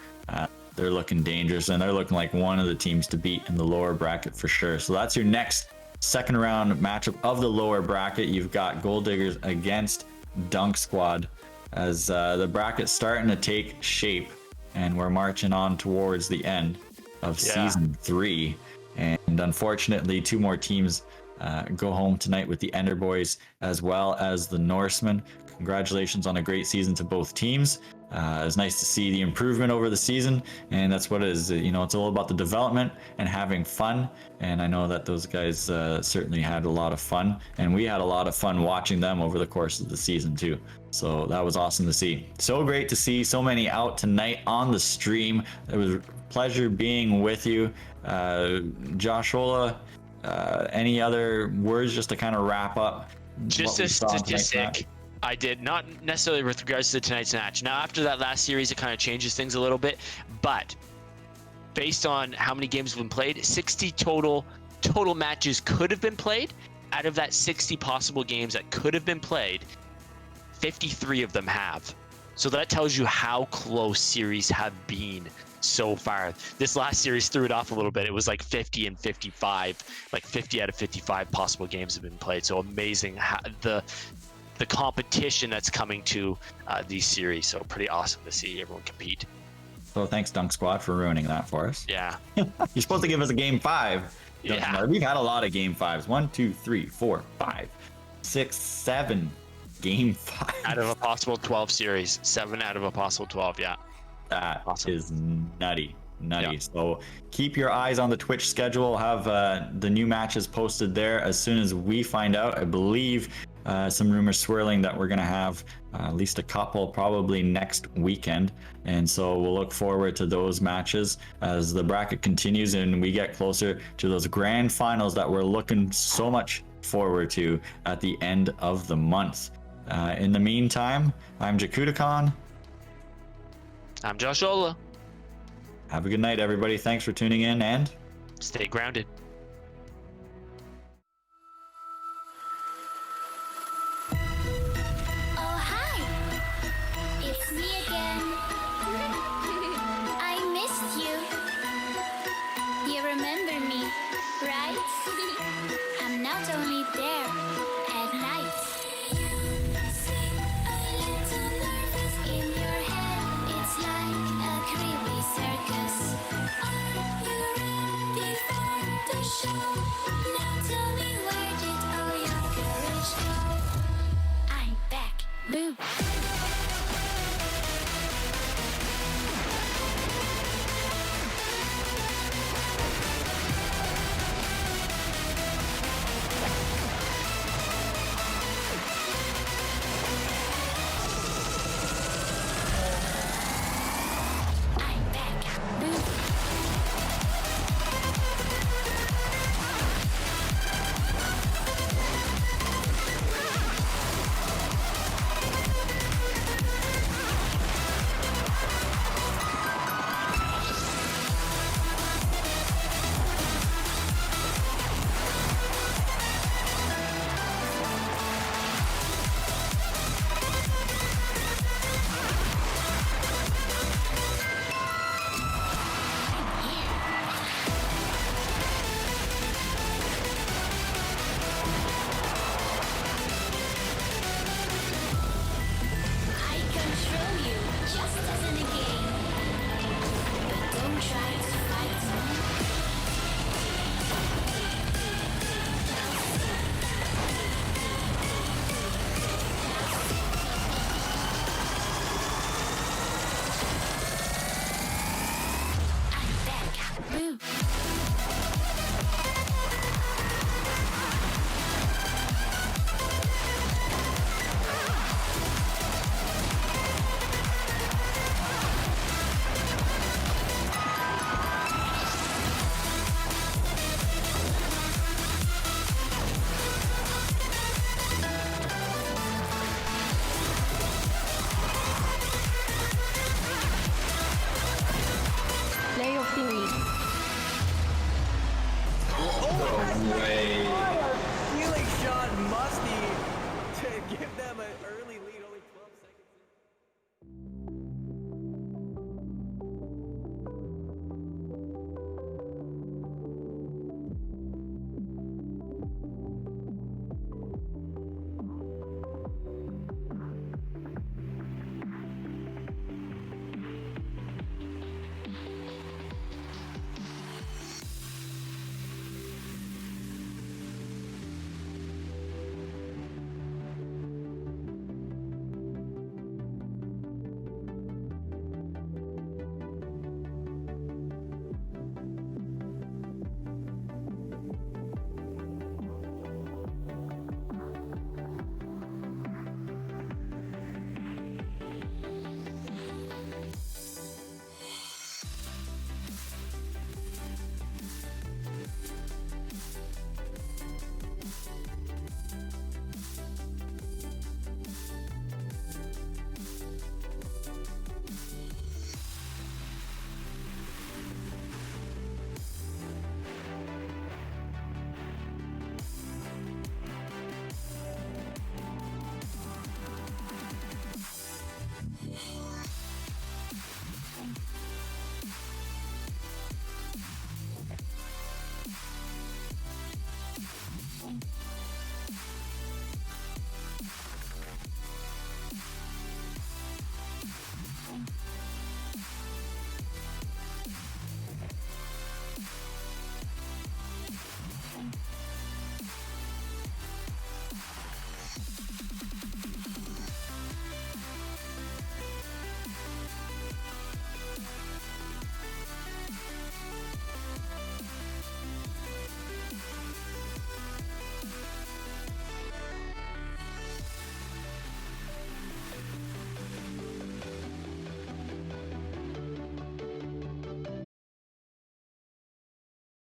They're looking dangerous, and they're looking like one of the teams to beat in the lower bracket for sure. So that's your next second round matchup of the lower bracket. You've got Gold Diggers against Dunk Squad, as the bracket's starting to take shape and we're marching on towards the end. of Yeah. season 3. And unfortunately, 2 more teams go home tonight with the Enderbois as well as the Norsemen. Congratulations on a great season to both teams. It's nice to see the improvement over the season, and that's what it is. You know, it's all about the development and having fun. And I know that those guys certainly had a lot of fun, and we had a lot of fun watching them over the course of the season too. So that was awesome to see. So great to see so many out tonight on the stream. It was a pleasure being with you, Joshola. Any other words just to kind of wrap up? Just a statistic. I did, not necessarily with regards to tonight's match. Now, after that last series, it kind of changes things a little bit, but based on how many games have been played, 60 total matches could have been played. Out of that 60 possible games that could have been played, 53 of them have. So that tells you how close series have been so far. This last series threw it off a little bit. It was like 50 and 55, like 50 out of 55 possible games have been played. So amazing how the competition that's coming to these series. So pretty awesome to see everyone compete. So thanks, Dunk Squad, for ruining that for us. Yeah. You're supposed to give us a game 5. Yeah. We've had a lot of game 5s. 1, 2, 3, 4, 5, 6, 7 game 5. Out of a possible 12 series. 7 out of a possible 12, yeah. That Awesome. is nutty. Yeah. So keep your eyes on the Twitch schedule. Have the new matches posted there as soon as we find out. I believe some rumors swirling that we're going to have at least a couple probably next weekend. And so we'll look forward to those matches as the bracket continues and we get closer to those grand finals that we're looking so much forward to at the end of the month. In the meantime, I'm Jakudakon. I'm Josh Ola. Have a good night, everybody. Thanks for tuning in and Stay grounded. Oh, hi! It's me again. I missed you. You remember me, right? I'm not only there at night. In your head, it's like a creepy circus. Are you ready for the show? Now tell me, where did all your courage go? I'm back. Boo. I'm back. Boo. I control you, just as in a game. But don't try to fight me. I'm back. Boo. Playoff series. Feeling Sean Musty to give them a